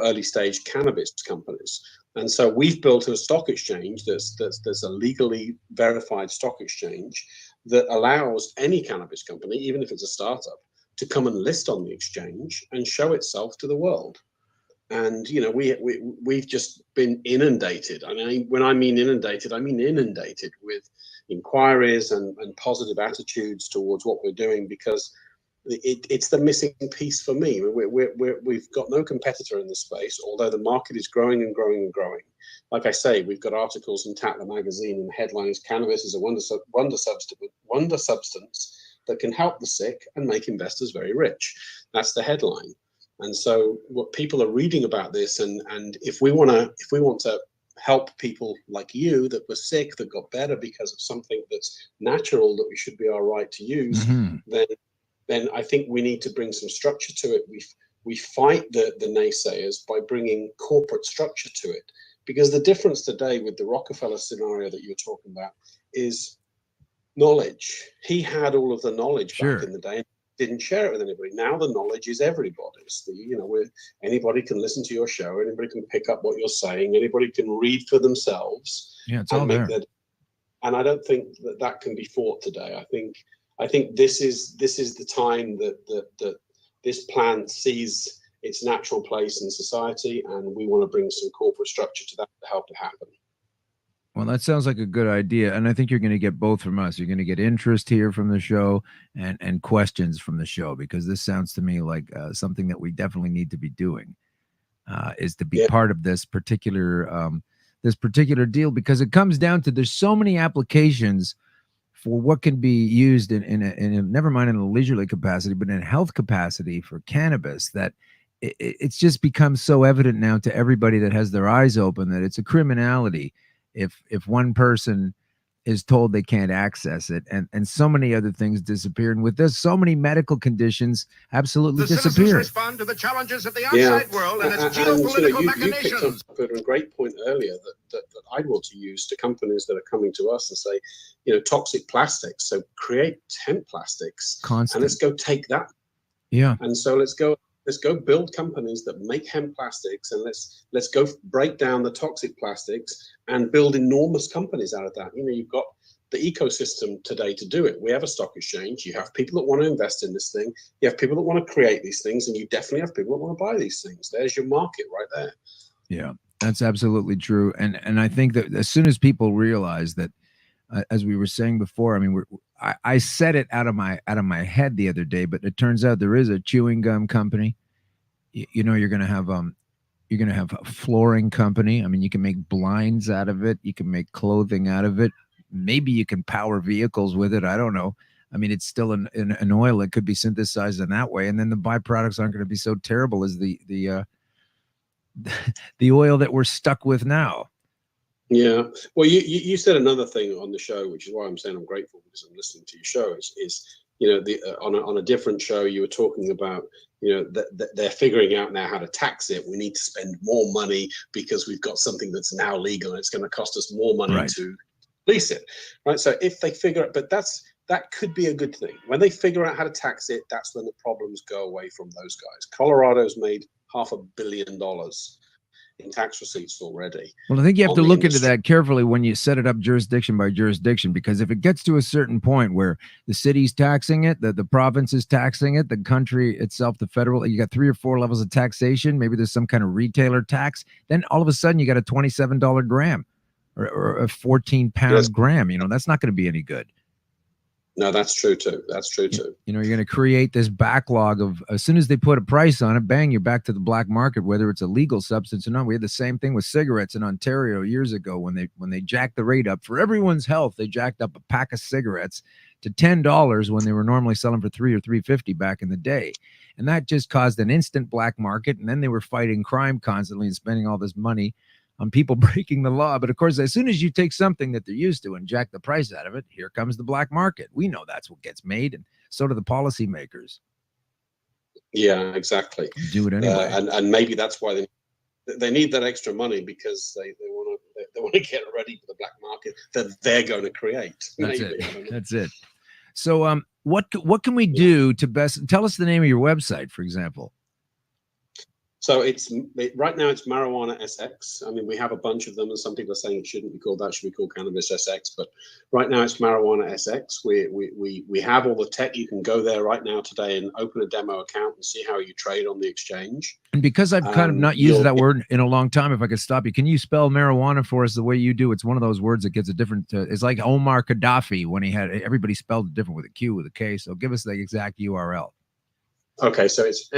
early stage cannabis companies. And so we've built a stock exchange that's a legally verified stock exchange that allows any cannabis company, even if it's a startup, to come and list on the exchange and show itself to the world. And we've just been inundated. I mean, when I mean inundated with inquiries and positive attitudes towards what we're doing, because it's the missing piece for me. We've got no competitor in this space, although the market is growing and growing and growing. Like I say, we've got articles in Tatler magazine, and the headline is "Cannabis is a wonder substance that can help the sick and make investors very rich." That's the headline. And so what people are reading about this, and if we want to help people like you that were sick, that got better because of something that's natural that we should be all right to use, then I think we need to bring some structure to it. We fight the naysayers by bringing corporate structure to it, because the difference today with the Rockefeller scenario that you're talking about is knowledge. He had all of the knowledge back in the day, and didn't share it with anybody. Now the knowledge is everybody's. Anybody can listen to your show, anybody can pick up what you're saying, anybody can read for themselves. Yeah, it's all there. And I don't think that can be fought today. I think this is the time that this plant sees its natural place in society, and we want to bring some corporate structure to that to help it happen. Well, that sounds like a good idea, and I think you're going to get both from us. You're going to get interest here from the show and questions from the show, because this sounds to me like something that we definitely need to be doing, is to be part of this particular deal, because it comes down to there's so many applications for what can be used in never mind in a leisurely capacity, but in a health capacity for cannabis, that it's just become so evident now to everybody that has their eyes open that it's a criminality if one person is told they can't access it, and so many other things disappear. And with this, so many medical conditions absolutely disappear. Citizens respond to the challenges of the outside world and its geopolitical machinations. You picked up a great point earlier that I'd want to use to companies that are coming to us and say, toxic plastics. So create hemp plastics, and let's go take that. Yeah. And so let's go build companies that make hemp plastics, and let's go break down the toxic plastics and build enormous companies out of that. You've got the ecosystem today to do it. We have a stock exchange. You have people that want to invest in this thing. You have people that want to create these things, and you definitely have people that want to buy these things. There's your market right there. Yeah, that's absolutely true. And I think that as soon as people realize that, as we were saying before, I mean, I said it out of my head the other day, but it turns out there is a chewing gum company. You're going to have a flooring company. I mean, you can make blinds out of it. You can make clothing out of it. Maybe you can power vehicles with it. I don't know. I mean, it's still an oil. It could be synthesized in that way, and then the byproducts aren't going to be so terrible as the oil that we're stuck with now. Yeah. Well, you said another thing on the show, which is why I'm saying I'm grateful, because I'm listening to your show. Is on a different show you were talking about, that they're figuring out now how to tax it. We need to spend more money because we've got something that's now legal and it's going to cost us more money to police it, right? So if they figure out, but that could be a good thing. When they figure out how to tax it, that's when the problems go away from those guys. Colorado's made $500 million in tax receipts already. Well, I think you have to look into that carefully when you set it up jurisdiction by jurisdiction, because if it gets to a certain point where the city's taxing it, the province is taxing it, the country itself, the federal, you got 3 or 4 levels of taxation, maybe there's some kind of retailer tax, then all of a sudden you got a $27 gram or a 14-pound gram. That's not going to be any good. No, that's true too. That's true too. You're going to create this backlog of, as soon as they put a price on it, bang, you're back to the black market, whether it's a legal substance or not. We had the same thing with cigarettes in Ontario years ago when they jacked the rate up for everyone's health. They jacked up a pack of cigarettes to $10 when they were normally selling for $3 or $3.50 back in the day. And that just caused an instant black market. And then they were fighting crime constantly and spending all this money on people breaking the law. But of course, as soon as you take something that they're used to and jack the price out of it, here comes the black market. We know that's what gets made, and so do the policymakers. Yeah, exactly. Do it anyway. And maybe that's why they need that extra money, because they want to get ready for the black market that they're going to create. That's it. That's it. So what can we do to best tell us the name of your website, for example? So right now it's Marijuana SX. I mean, we have a bunch of them, and some people are saying it shouldn't be called that, should be called Cannabis SX. But right now it's Marijuana SX. We have all the tech. You can go there right now today and open a demo account and see how you trade on the exchange. And because I've kind of not used that word in a long time, if I could stop you, can you spell marijuana for us the way you do? It's one of those words that gets a different. It's like Omar Gaddafi when he had everybody spelled it different with a Q with a K. So give us the exact URL. Okay, so it's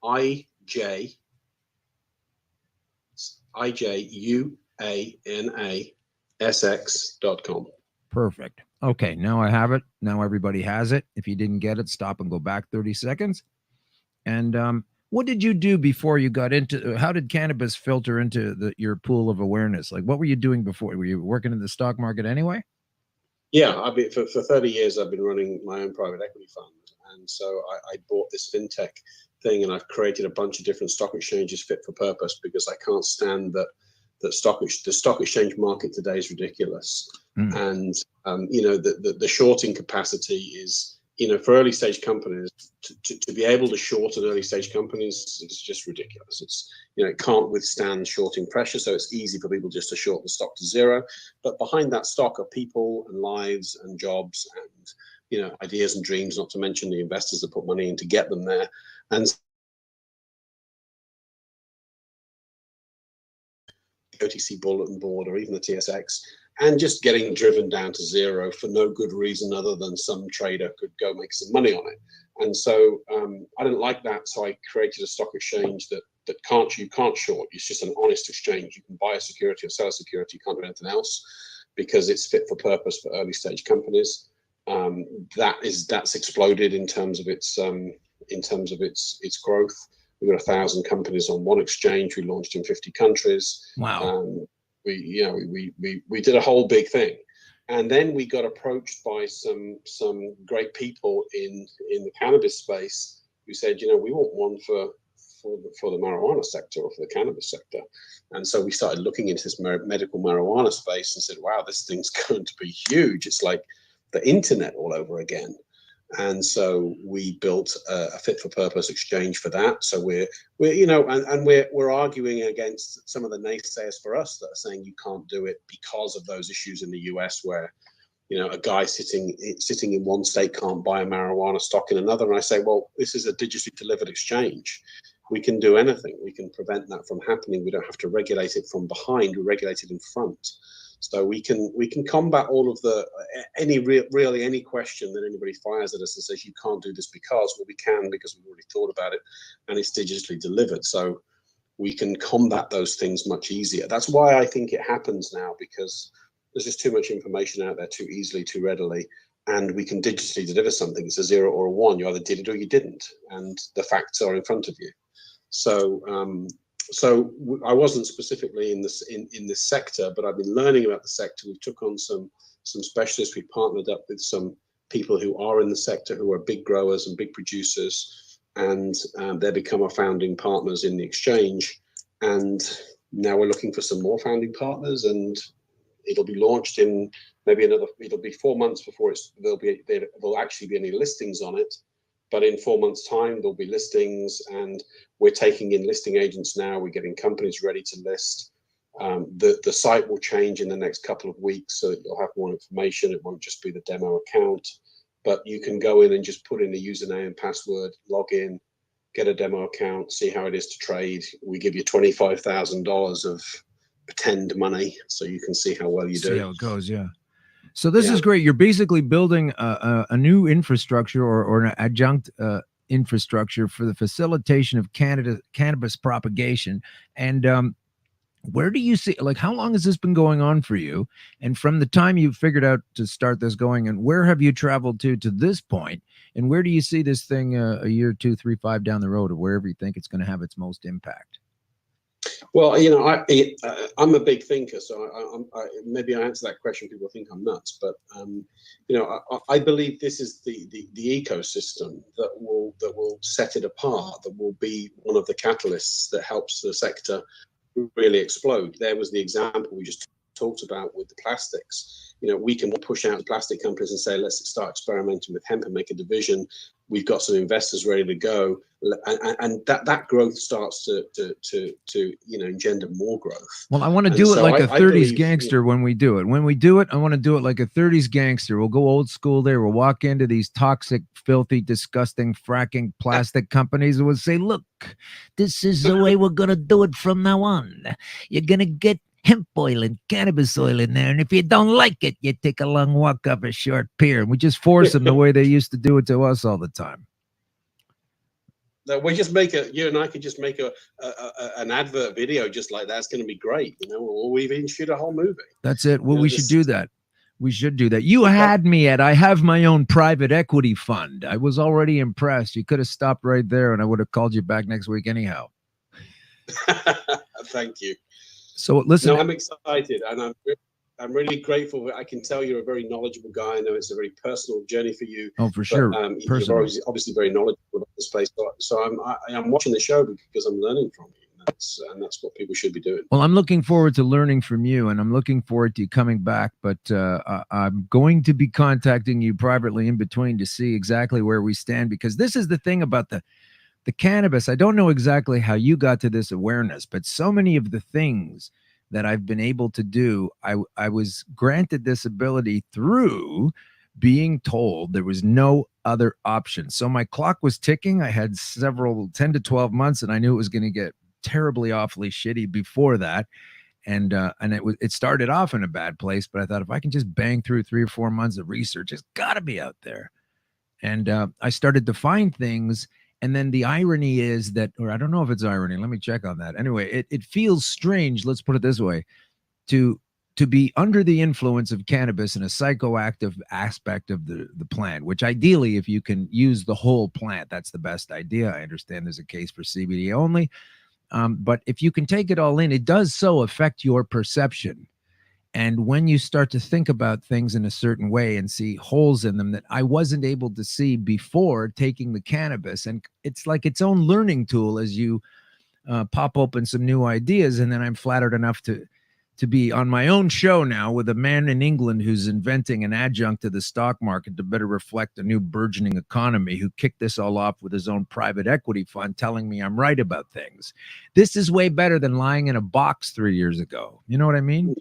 MARIJUANASX.com. Perfect. Okay, now I have it. Now everybody has it. If you didn't get it, stop and go back 30 seconds. And what did you do before you got into? How did cannabis filter into your pool of awareness? Like, what were you doing before? Were you working in the stock market anyway? Yeah, I've been for 30 years. I've been running my own private equity fund, and so I bought this fintech thing, and I've created a bunch of different stock exchanges fit for purpose, because I can't stand that the stock exchange market today is ridiculous. And the shorting capacity is, for early stage companies to be able to short an early stage companies, it's just ridiculous. It's it can't withstand shorting pressure, so it's easy for people just to short the stock to zero. But behind that stock are people and lives and jobs and ideas and dreams, not to mention the investors that put money in to get them there. And OTC bulletin board or even the TSX, and just getting driven down to zero for no good reason other than some trader could go make some money on it. And so I didn't like that, so I created a stock exchange that you can't short. It's just an honest exchange. You can buy a security or sell a security. You can't do anything else, because it's fit for purpose for early stage companies. That's exploded in terms of its growth. We've got 1,000 companies on one exchange. We launched in 50 countries. Wow. We did a whole big thing, and then we got approached by some great people in the cannabis space who said, we want one for the marijuana sector or for the cannabis sector. And so we started looking into this medical marijuana space and said, wow, this thing's going to be huge. It's like the internet all over again. And so we built a fit for purpose exchange for that. So we're arguing against some of the naysayers for us that are saying you can't do it because of those issues in the US where a guy sitting in one state can't buy a marijuana stock in another. And I say, well, this is a digitally delivered exchange. We can do anything. We can prevent that from happening. We don't have to regulate it from behind. We regulate it in front. So we can combat all of really any question that anybody fires at us and says you can't do this because, well, we can, because we've already thought about it and it's digitally delivered. So we can combat those things much easier. That's why I think it happens now, because there's just too much information out there too easily, too readily, and we can digitally deliver something. It's a 0 or a 1. You either did it or you didn't, and the facts are in front of you. So I wasn't specifically in this sector, but I've been learning about the sector. We took on some specialists. We partnered up with some people who are in the sector, who are big growers and big producers, and they become our founding partners in the exchange. And now we're looking for some more founding partners, and it'll be launched in maybe it'll be 4 months before there'll actually be any listings on it. But in 4 months' time, there'll be listings, and we're taking in listing agents now. We're getting companies ready to list. The site will change in the next couple of weeks, so that you'll have more information. It won't just be the demo account, but you can go in and just put in a username and password, log in, get a demo account, see how it is to trade. We give you $25,000 of pretend money, so you can see how well you do. See how it goes, yeah. So this is great. You're basically building a new infrastructure or an adjunct infrastructure for the facilitation of cannabis propagation. And where do you see, like, how long has this been going on for you? And from the time you figured out to start this going, and where have you traveled to this point? And where do you see this thing a year, 2, 3, 5 down the road, or wherever you think it's going to have its most impact? Well, you know, I'm a big thinker, so maybe I answer that question. People think I'm nuts, but you know, I believe this is the ecosystem that will set it apart. That will be one of the catalysts that helps the sector really explode. There was the example we just talked about with the plastics. You know, we can push out the plastic companies and say, let's start experimenting with hemp and make a division. We've got some investors ready to go, and that growth starts to you know, engender more growth. Well, I want to do it like a 30s gangster when we do it. When we do it, I want to do it like a 30s gangster. We'll go old school there. We'll walk into these toxic, filthy, disgusting, fracking plastic companies and we'll say, look, this is the way we're going to do it from now on. You're going to get hemp oil and cannabis oil in there, and if you don't like it, you take a long walk up a short pier. And we just force them the way they used to do it to us all the time. No, we just you and I could just make an advert video just like that. It's going to be great, you know, or we even shoot a whole movie. That's it. Well, we should do that. We should do that. You had me at, I have my own private equity fund. I was already impressed. You could have stopped right there and I would have called you back next week anyhow. Thank you. So listen, no, I'm excited, and I'm really grateful. I can tell you're a very knowledgeable guy. I know it's a very personal journey for you. Oh, for sure. You're obviously very knowledgeable about this place. So I'm watching the show because I'm learning from you. And that's what people should be doing. Well, I'm looking forward to learning from you, and I'm looking forward to you coming back. But I'm going to be contacting you privately in between to see exactly where we stand, because this is the thing about the cannabis. I don't know exactly how you got to this awareness, but so many of the things that I've been able to do, I was granted this ability through being told there was no other option. So my clock was ticking. I had several 10 to 12 months, and I knew it was going to get terribly, awfully shitty before that. And it started off in a bad place, but I thought if I can just bang through 3 or 4 months of research, it's got to be out there. And I started to find things. And then the irony is that, or I don't know if it's irony, let me check on that. Anyway, it feels strange, let's put it this way, to be under the influence of cannabis in a psychoactive aspect of the plant, which ideally, if you can use the whole plant, that's the best idea. I understand there's a case for CBD only. But if you can take it all in, it does so affect your perception. And when you start to think about things in a certain way and see holes in them that I wasn't able to see before taking the cannabis, and it's like its own learning tool as you pop open some new ideas. And then I'm flattered enough to be on my own show now with a man in England who's inventing an adjunct to the stock market to better reflect a new burgeoning economy, who kicked this all off with his own private equity fund, telling me I'm right about things. This is way better than lying in a box 3 years ago. You know what I mean?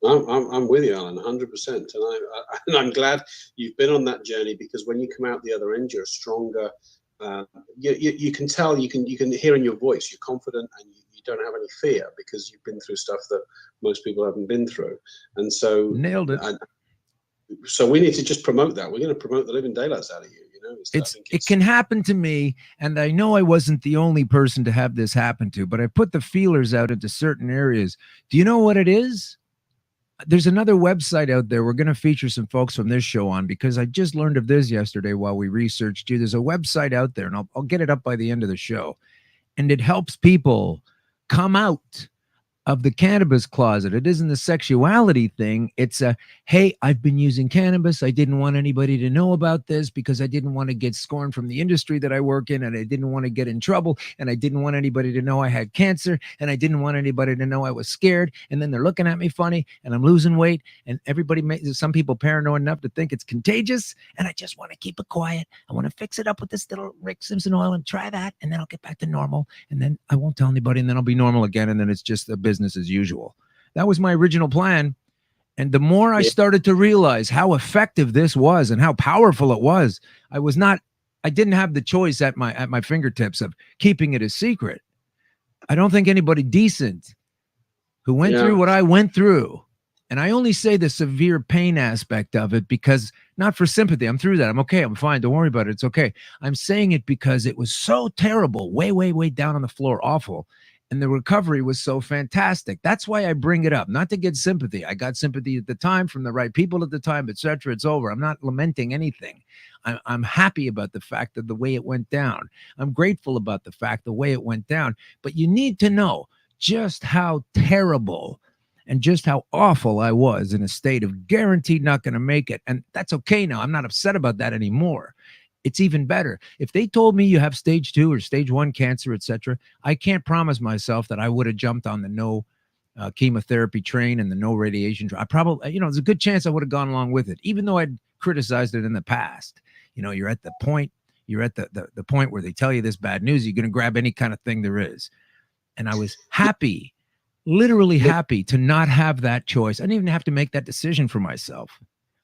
I'm with you, Alan, 100%. And I'm glad you've been on that journey, because when you come out the other end, you're stronger. You can tell, you can hear in your voice, you're confident, and you don't have any fear because you've been through stuff that most people haven't been through. And so nailed it. So we need to just promote that. We're going to promote the living daylights out of you. You know, it can happen to me, and I know I wasn't the only person to have this happen to, but I put the feelers out into certain areas. Do you know what it is? There's another website out there we're going to feature some folks from this show on, because I just learned of this yesterday while we researched you. There's a website out there, and I'll get it up by the end of the show, and it helps people come out of the cannabis closet. It isn't the sexuality thing. It's a, hey, I've been using cannabis. I didn't want anybody to know about this because I didn't want to get scorned from the industry that I work in, and I didn't want to get in trouble, and I didn't want anybody to know I had cancer, and I didn't want anybody to know I was scared, and then they're looking at me funny, and I'm losing weight, and some people paranoid enough to think it's contagious, and I just want to keep it quiet. I want to fix it up with this little Rick Simpson oil and try that, and then I'll get back to normal, and then I won't tell anybody, and then I'll be normal again, and then it's just a business as usual. That was my original plan. And the more I started to realize how effective this was and how powerful it was, I didn't have the choice at my fingertips of keeping it a secret. I don't think anybody decent who went through what I went through, and I only say the severe pain aspect of it because not for sympathy. I'm through that. I'm okay. I'm fine. Don't worry about it. It's okay. I'm saying it because it was so terrible, way, way, way down on the floor, awful. And the recovery was so fantastic. That's why I bring it up, not to get sympathy. I got sympathy at the time from the right people at the time, etc. It's over. I'm not lamenting anything. I'm happy about the fact that the way it went down. I'm grateful about the fact the way it went down. But you need to know just how terrible and just how awful I was in a state of guaranteed not going to make it. And that's okay now. I'm not upset about that anymore. It's even better. If they told me you have stage 2 or stage 1 cancer, etc., I can't promise myself that I would have jumped on the no chemotherapy train and the no radiation train. I probably, there's a good chance I would have gone along with it, even though I'd criticized it in the past. You're at the point where they tell you this bad news, you're going to grab any kind of thing there is. And I was happy, literally happy to not have that choice. I didn't even have to make that decision for myself.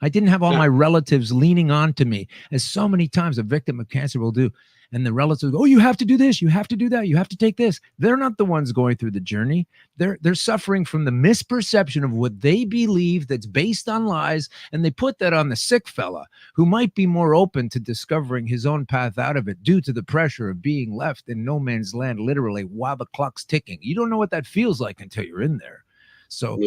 I didn't have all my relatives leaning on to me, as so many times a victim of cancer will do. And the relatives go, oh, you have to do this, you have to do that, you have to take this. They're not the ones going through the journey. They're suffering from the misperception of what they believe that's based on lies, and they put that on the sick fella who might be more open to discovering his own path out of it due to the pressure of being left in no man's land, literally, while the clock's ticking. You don't know what that feels like until you're in there. So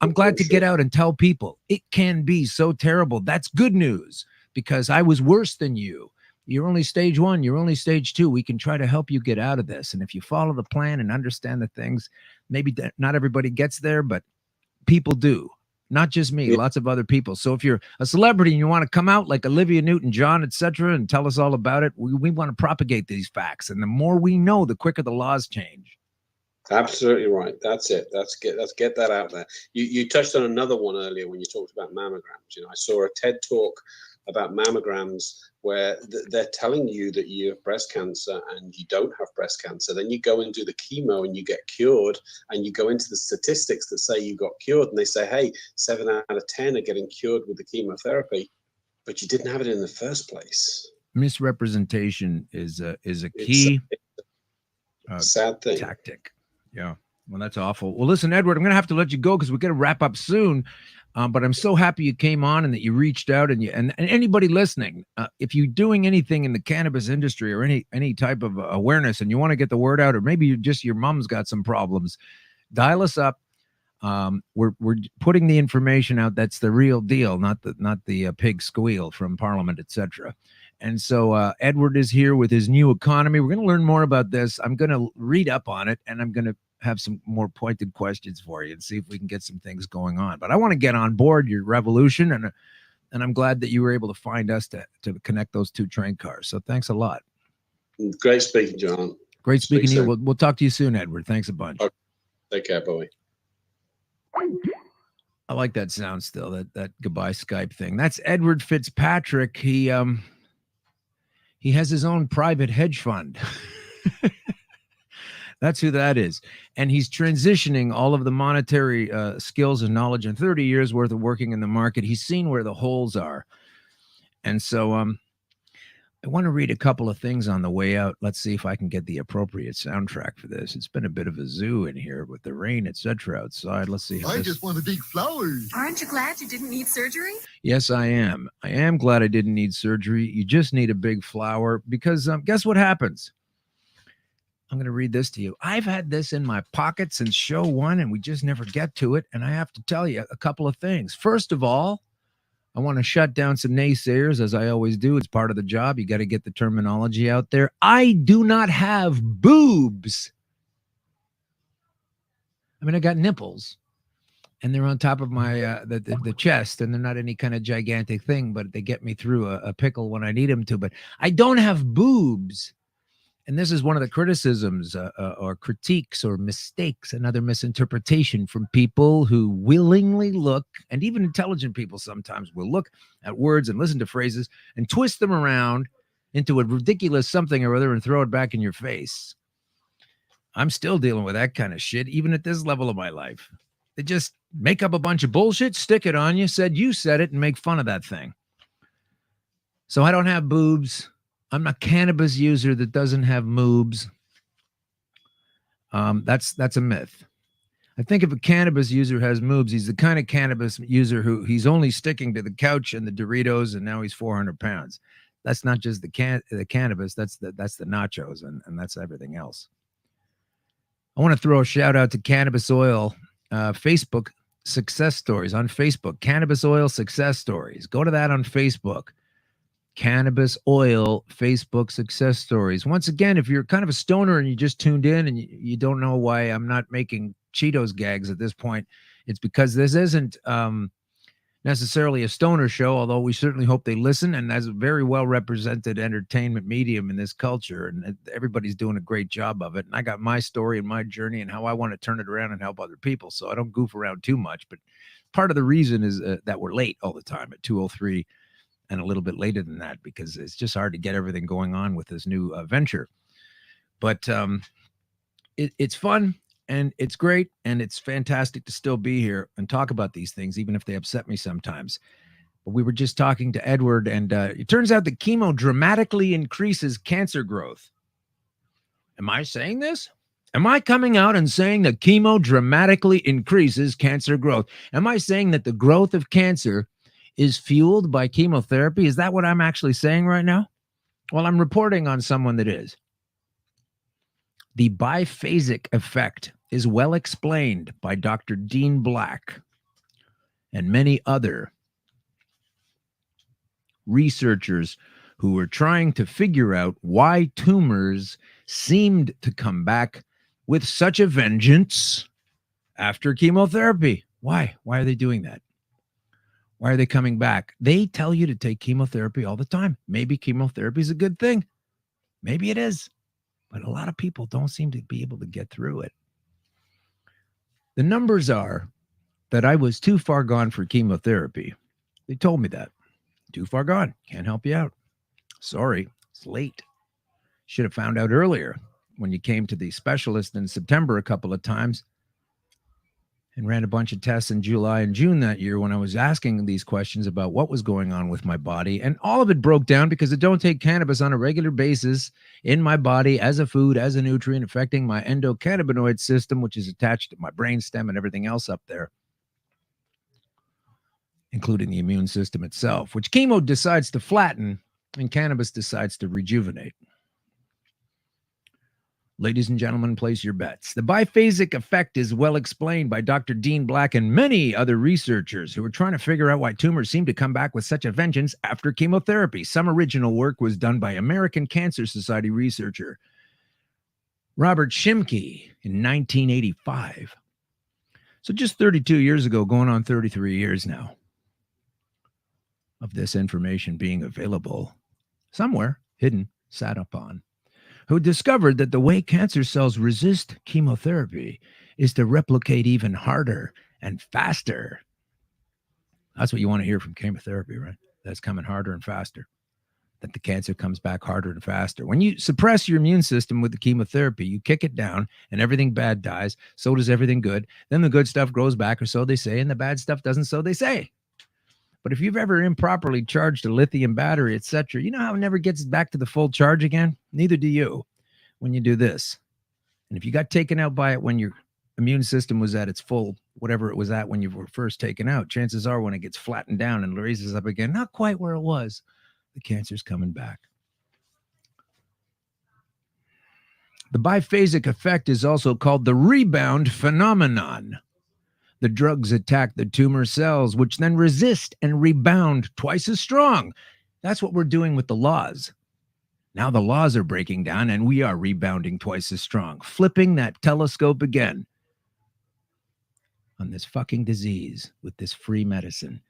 I'm glad to get out and tell people it can be so terrible. That's good news because I was worse than you. You're only stage 1. You're only stage 2. We can try to help you get out of this. And if you follow the plan and understand the things, maybe not everybody gets there, but people do. Not just me, lots of other people. So if you're a celebrity and you want to come out like Olivia Newton-John, etc., and tell us all about it, we want to propagate these facts. And the more we know, the quicker the laws change. Absolutely right. That's it. Let's get that out there. You touched on another one earlier when you talked about mammograms. I saw a TED talk about mammograms where they're telling you that you have breast cancer and you don't have breast cancer. Then you go and do the chemo and you get cured, and you go into the statistics that say you got cured, and they say, hey, 7 out of 10 are getting cured with the chemotherapy, but you didn't have it in the first place. Misrepresentation is a key sad thing. Tactic. Yeah. Well, that's awful. Well, listen, Edward, I'm going to have to let you go because we're going to wrap up soon. But I'm so happy you came on and that you reached out, and anybody listening, if you're doing anything in the cannabis industry or any type of awareness and you want to get the word out, or maybe your mom's got some problems, dial us up. We're putting the information out. That's the real deal, not the pig squeal from Parliament, etc. And so Edward is here with his new economy. We're going to learn more about this. I'm going to read up on it, and I'm going to have some more pointed questions for you and see if we can get some things going on. But I want to get on board your revolution, and I'm glad that you were able to find us to connect those two train cars. So thanks a lot. Great speaking, John. Great speaking to you. We'll talk to you soon, Edward. Thanks a bunch. Okay. Take care, boy. I like that sound still, that goodbye Skype thing. That's Edward Fitzpatrick. He has his own private hedge fund. That's who that is. And he's transitioning all of the monetary skills and knowledge in 30 years worth of working in the market. He's seen where the holes are. And so I want to read a couple of things on the way out. Let's see if I can get the appropriate soundtrack for this. It's been a bit of a zoo in here with the rain, etc. outside. Let's see. I just want to dig flowers. Aren't you glad you didn't need surgery? Yes, I am. I am glad I didn't need surgery. You just need a big flower because guess what happens? I'm going to read this to you. I've had this in my pocket since show 1, and we just never get to it. And I have to tell you a couple of things. First of all, I want to shut down some naysayers, as I always do. It's part of the job. You got to get the terminology out there. I do not have boobs. mean, I got nipples, and they're on top of my the chest, and they're not any kind of gigantic thing, but they get me through a pickle when I need them to. But I don't have boobs. And this is one of the criticisms or critiques or mistakes, another misinterpretation from people who willingly look, and even intelligent people sometimes will look at words and listen to phrases and twist them around into a ridiculous something or other and throw it back in your face. I'm still dealing with that kind of shit, even at this level of my life. They just make up a bunch of bullshit, stick it on you, you said it, and make fun of that thing. So I don't have boobs. I'm a cannabis user that doesn't have moobs. That's a myth. I think if a cannabis user has moobs, he's the kind of cannabis user who he's only sticking to the couch and the Doritos, and now he's 400 pounds. That's not just the cannabis. That's the nachos, and that's everything else. I want to throw a shout out to Cannabis Oil, Facebook success stories on Facebook. Cannabis Oil success stories. Go to that on Facebook. Cannabis Oil Facebook success stories. Once again, if you're kind of a stoner and you just tuned in and you don't know why I'm not making Cheetos gags at this point, it's because this isn't necessarily a stoner show, although we certainly hope they listen, and that's a very well represented entertainment medium in this culture, and everybody's doing a great job of it. And I got my story and my journey and how I want to turn it around and help other people, so I don't goof around too much. But part of the reason is that we're late all the time at 2:03 and a little bit later than that, because it's just hard to get everything going on with this new venture. But it's fun and it's great, and it's fantastic to still be here and talk about these things, even if they upset me sometimes. But we were just talking to Edward, and it turns out that chemo dramatically increases cancer growth. Am I saying this? Am I coming out and saying that chemo dramatically increases cancer growth? Am I saying that the growth of cancer is fueled by chemotherapy? Is that what I'm actually saying right now? Well, I'm reporting on someone that is. The biphasic effect is well explained by Dr. Dean Black and many other researchers who were trying to figure out why tumors seemed to come back with such a vengeance after chemotherapy. Why? Why are they doing that? Why are they coming back? They tell you to take chemotherapy all the time. Maybe chemotherapy is a good thing. Maybe it is. But a lot of people don't seem to be able to get through it. The numbers are that I was too far gone for chemotherapy. They told me that. Too far gone. Can't help you out. Sorry, it's late. Should have found out earlier when you came to the specialist in September a couple of times and ran a bunch of tests in July and June that year when I was asking these questions about what was going on with my body. And all of it broke down because I don't take cannabis on a regular basis in my body as a food, as a nutrient, affecting my endocannabinoid system, which is attached to my brainstem and everything else up there, including the immune system itself, which chemo decides to flatten and cannabis decides to rejuvenate. Ladies and gentlemen, place your bets. The biphasic effect is well explained by Dr. Dean Black and many other researchers who are trying to figure out why tumors seem to come back with such a vengeance after chemotherapy. Some original work was done by American Cancer Society researcher Robert Shimke in 1985. So just 32 years ago, going on 33 years now, of this information being available somewhere, hidden, sat upon, who discovered that the way cancer cells resist chemotherapy is to replicate even harder and faster. That's what you want to hear from chemotherapy, right? That's coming harder and faster, that the cancer comes back harder and faster. When you suppress your immune system with the chemotherapy, you kick it down and everything bad dies. So does everything good. Then the good stuff grows back, or so they say, and the bad stuff doesn't, so they say. But if you've ever improperly charged a lithium battery, etc., you know how it never gets back to the full charge again? Neither do you when you do this. And if you got taken out by it when your immune system was at its full, whatever it was at when you were first taken out, chances are when it gets flattened down and raises up again, not quite where it was, the cancer's coming back. The biphasic effect is also called the rebound phenomenon. The drugs attack the tumor cells, which then resist and rebound twice as strong. That's what we're doing with the laws. Now the laws are breaking down and we are rebounding twice as strong, flipping that telescope again. on this fucking disease with this free medicine.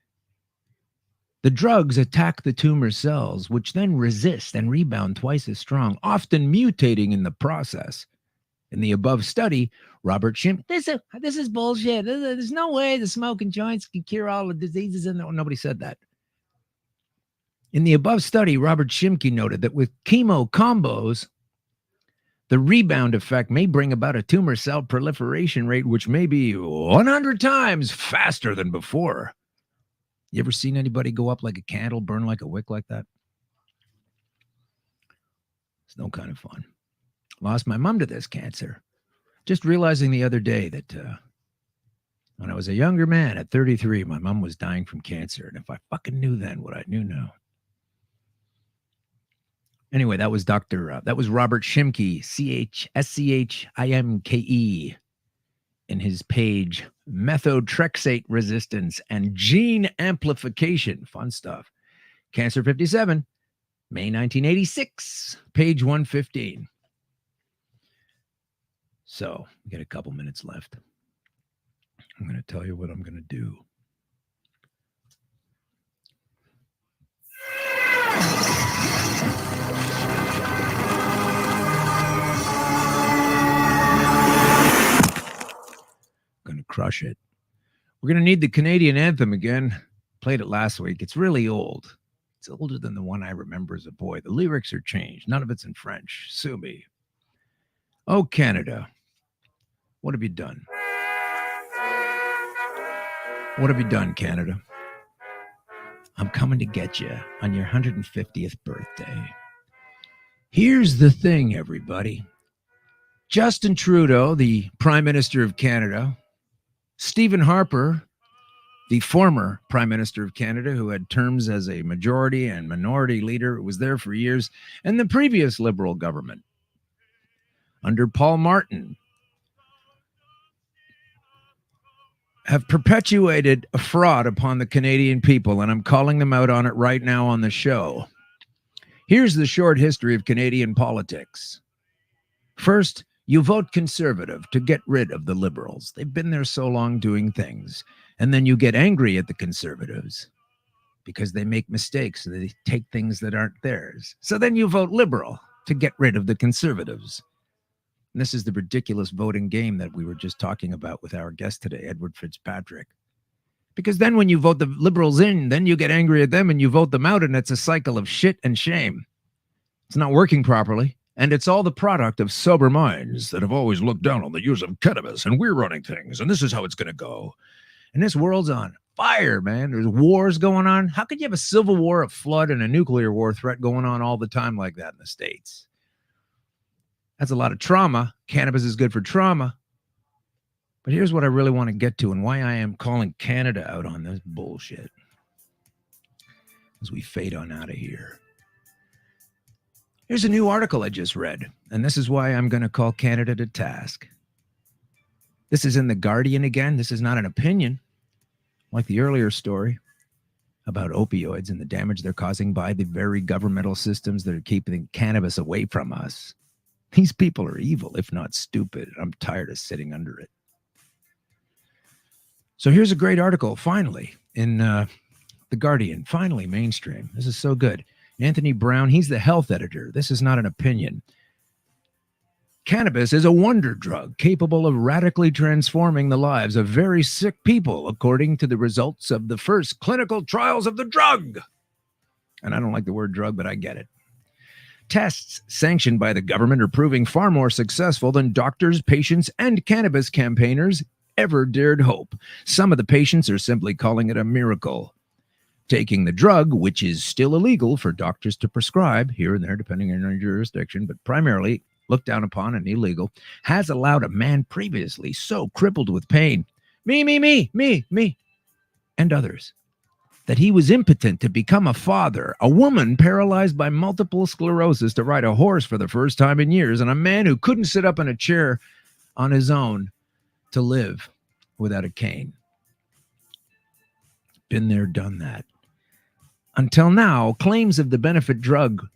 The drugs attack the tumor cells, which then resist and rebound twice as strong, often mutating in the process. In the above study, Robert Shimke, this is bullshit. There's no way the smoking joints can cure all the diseases. Nobody said that. In the above study, Robert Shimke noted that with chemo combos, the rebound effect may bring about a tumor cell proliferation rate which may be 100 times faster than before. You ever seen anybody go up like a candle, burn like a wick like that? It's no kind of fun. Lost my mom to this cancer. Just realizing the other day that when I was a younger man at 33, my mom was dying from cancer. And if I fucking knew then what I knew now. Anyway, that was Robert Shimke, Schimke, in his page, Methotrexate Resistance and Gene Amplification. Fun stuff. Cancer 57, May 1986, page 115. So, we got a couple minutes left. I'm going to tell you what I'm going to do. Going to crush it. We're going to need the Canadian anthem again. Played it last week. It's really old. It's older than the one I remember as a boy. The lyrics are changed. None of it's in French. Sue me. Oh, Canada. What have you done? What have you done, Canada? I'm coming to get you on your 150th birthday. Here's the thing, everybody. Justin Trudeau, the Prime Minister of Canada, Stephen Harper, the former Prime Minister of Canada, who had terms as a majority and minority leader, was there for years, and the previous Liberal government under Paul Martin have perpetuated a fraud upon the Canadian people, and I'm calling them out on it right now on the show. Here's the short history of Canadian politics. First, you vote Conservative to get rid of the Liberals. They've been there so long doing things. And then you get angry at the Conservatives because they make mistakes. They take things that aren't theirs. So then you vote Liberal to get rid of the Conservatives. And this is the ridiculous voting game that we were just talking about with our guest today, Edward Fitzpatrick. Because then when you vote the Liberals in, then you get angry at them and you vote them out, and it's a cycle of shit and shame. It's not working properly. And it's all the product of sober minds that have always looked down on the use of cannabis, and we're running things, and this is how it's going to go. And this world's on fire, man. There's wars going on. How could you have a civil war, a flood, and a nuclear war threat going on all the time like that in the States? That's a lot of trauma. Cannabis is good for trauma. But here's what I really want to get to and why I am calling Canada out on this bullshit as we fade on out of here. Here's a new article I just read, and this is why I'm going to call Canada to task. This is in The Guardian again. This is not an opinion, like the earlier story about opioids and the damage they're causing by the very governmental systems that are keeping cannabis away from us. These people are evil, if not stupid. I'm tired of sitting under it. So here's a great article, finally, in The Guardian. Finally, mainstream. This is so good. Anthony Brown, he's the health editor. This is not an opinion. Cannabis is a wonder drug capable of radically transforming the lives of very sick people, according to the results of the first clinical trials of the drug. And I don't like the word drug, but I get it. Tests sanctioned by the government are proving far more successful than doctors, patients, and cannabis campaigners ever dared hope. Some of the patients are simply calling it a miracle. Taking the drug, which is still illegal for doctors to prescribe here and there, depending on your jurisdiction, but primarily looked down upon and illegal, has allowed a man previously so crippled with pain, me, and others, that he was impotent to become a father, a woman paralyzed by multiple sclerosis to ride a horse for the first time in years, and a man who couldn't sit up in a chair on his own to live without a cane. Been there, done that. Until now, claims of the benefit drug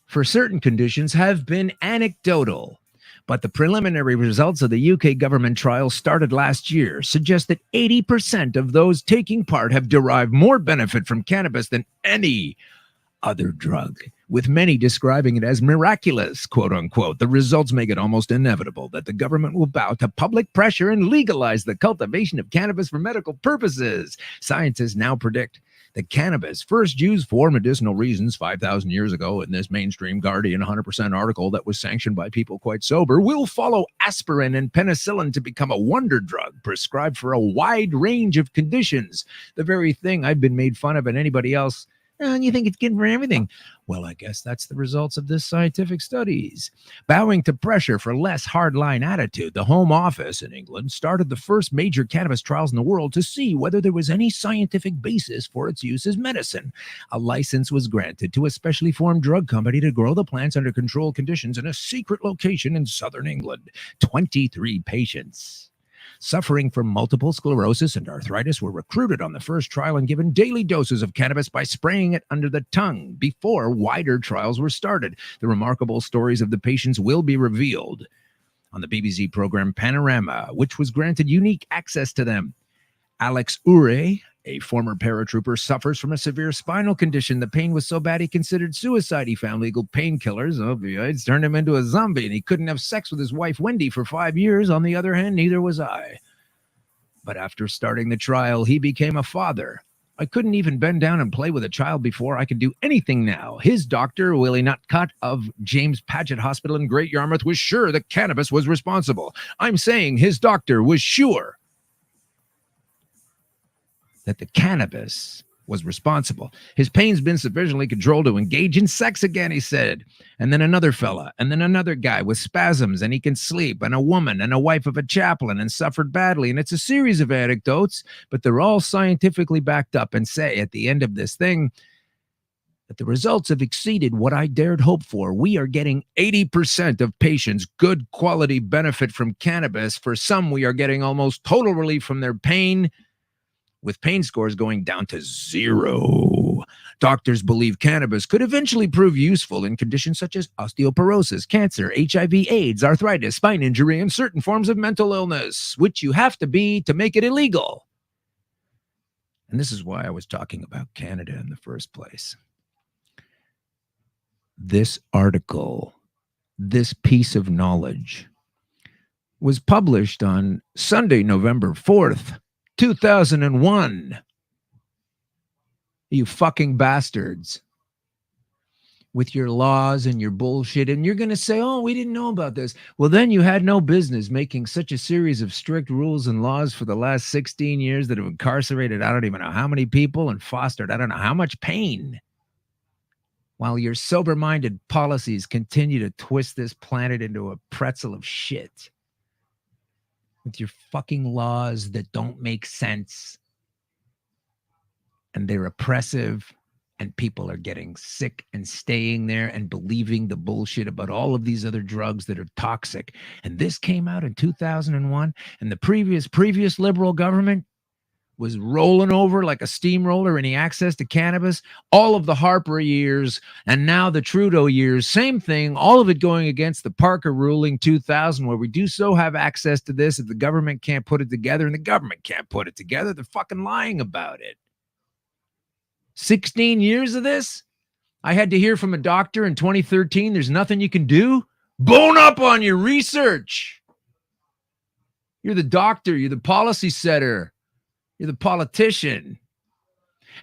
for certain conditions have been anecdotal. But the preliminary results of the UK government trial started last year suggest that 80% of those taking part have derived more benefit from cannabis than any other drug, with many describing it as miraculous, quote unquote. The results make it almost inevitable that the government will bow to public pressure and legalize the cultivation of cannabis for medical purposes. Scientists now predict that cannabis, first used for medicinal reasons 5,000 years ago in this mainstream Guardian 100% article that was sanctioned by people quite sober, will follow aspirin and penicillin to become a wonder drug prescribed for a wide range of conditions. The very thing I've been made fun of and anybody else. And you think it's good for everything. Well, I guess that's the results of this scientific studies. Bowing to pressure for less hardline attitude, the Home Office in England started the first major cannabis trials in the world to see whether there was any scientific basis for its use as medicine. A license was granted to a specially formed drug company to grow the plants under controlled conditions in a secret location in southern England. 23 patients suffering from multiple sclerosis and arthritis were recruited on the first trial and given daily doses of cannabis by spraying it under the tongue before wider trials were started. The remarkable stories of the patients will be revealed on the BBC program Panorama, which was granted unique access to them. Alex Ure, a former paratrooper, suffers from a severe spinal condition. The pain was so bad he considered suicide. He found legal painkillers, opioids, turned him into a zombie, and he couldn't have sex with his wife, Wendy, for 5 years. On the other hand, neither was I. But after starting the trial, he became a father. I couldn't even bend down and play with a child before. I could do anything now. His doctor, Willie Nutcutt of James Paget Hospital in Great Yarmouth, was sure that cannabis was responsible. I'm saying his doctor was sure that the cannabis was responsible. His pain's been sufficiently controlled to engage in sex again, he said. And then another fella, and then another guy with spasms, and he can sleep, and a woman, and a wife of a chaplain, and suffered badly. And it's a series of anecdotes, but they're all scientifically backed up and say at the end of this thing that the results have exceeded what I dared hope for. We are getting 80% of patients good quality benefit from cannabis. For some, we are getting almost total relief from their pain, with pain scores going down to 0. Doctors believe cannabis could eventually prove useful in conditions such as osteoporosis, cancer, HIV, AIDS, arthritis, spine injury, and certain forms of mental illness, which you have to be to make it illegal. And this is why I was talking about Canada in the first place. This article, this piece of knowledge, was published on Sunday, November 4th, 2001. You fucking bastards. With your laws and your bullshit. And you're going to say, oh, we didn't know about this. Well, then you had no business making such a series of strict rules and laws for the last 16 years that have incarcerated I don't even know how many people and fostered I don't know how much pain. While your sober-minded policies continue to twist this planet into a pretzel of shit. With your fucking laws that don't make sense. And they're oppressive. And people are getting sick and staying there and believing the bullshit about all of these other drugs that are toxic. And this came out in 2001. And the previous liberal government was rolling over like a steamroller, any access to cannabis, all of the Harper years, and now the Trudeau years, same thing, all of it going against the Parker ruling 2000, where we do so have access to this if the government can't put it together, and the government can't put it together. They're fucking lying about it. 16 years of this? I had to hear from a doctor in 2013, there's nothing you can do? Bone up on your research. You're the doctor, you're the policy setter. You're the politician.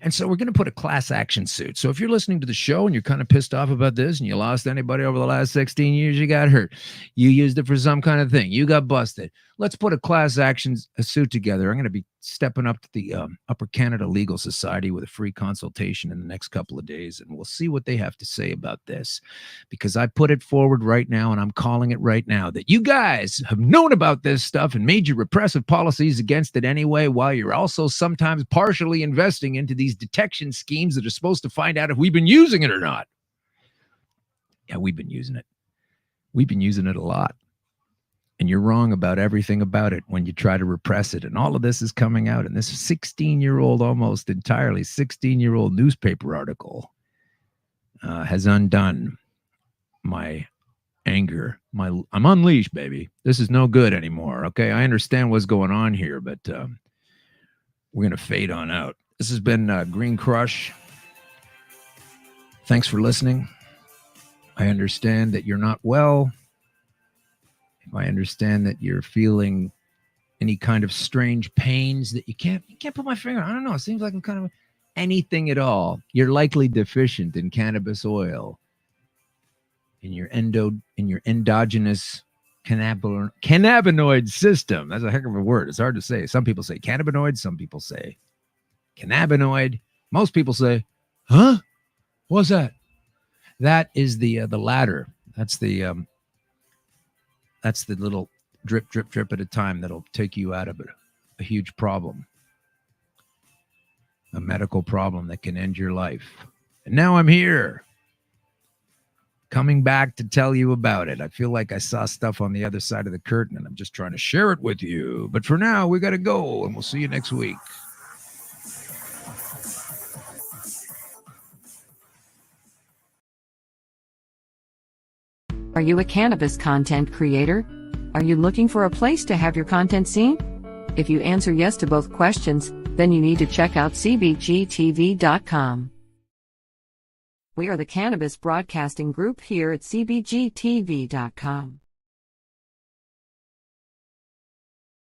And so we're going to put a class action suit. So if you're listening to the show and you're kind of pissed off about this and you lost anybody over the last 16 years, you got hurt. You used it for some kind of thing. You got busted. Let's put a class action suit together. I'm going to be stepping up to the Upper Canada Legal Society with a free consultation in the next couple of days, and we'll see what they have to say about this, because I put it forward right now, and I'm calling it right now, that you guys have known about this stuff and made your repressive policies against it anyway, while you're also sometimes partially investing into these detection schemes that are supposed to find out if we've been using it or not. Yeah, we've been using it. We've been using it a lot. And you're wrong about everything about it when you try to repress it. And all of this is coming out in this 16-year-old, almost entirely 16-year-old newspaper article has undone my anger. I'm unleashed, baby. This is no good anymore. Okay, I understand what's going on here, but we're gonna fade on out. This has been Green Crush. Thanks for listening. I understand that you're not well. If I understand that you're feeling any kind of strange pains that you can't put my finger on. I don't know. It seems like I'm kind of anything at all. You're likely deficient in cannabis oil, in your endogenous cannabinoid system. That's a heck of a word. It's hard to say. Some people say cannabinoid. Some people say cannabinoid. Most people say, huh? What's that? That is the ladder. That's the little drip, drip, drip at a time that'll take you out of a huge problem, a medical problem that can end your life. And now I'm here, coming back to tell you about it. I feel like I saw stuff on the other side of the curtain, and I'm just trying to share it with you. But for now, we got to go, and we'll see you next week. Are you a cannabis content creator? Are you looking for a place to have your content seen? If you answer yes to both questions, then you need to check out cbgtv.com. We are the Cannabis Broadcasting Group here at cbgtv.com.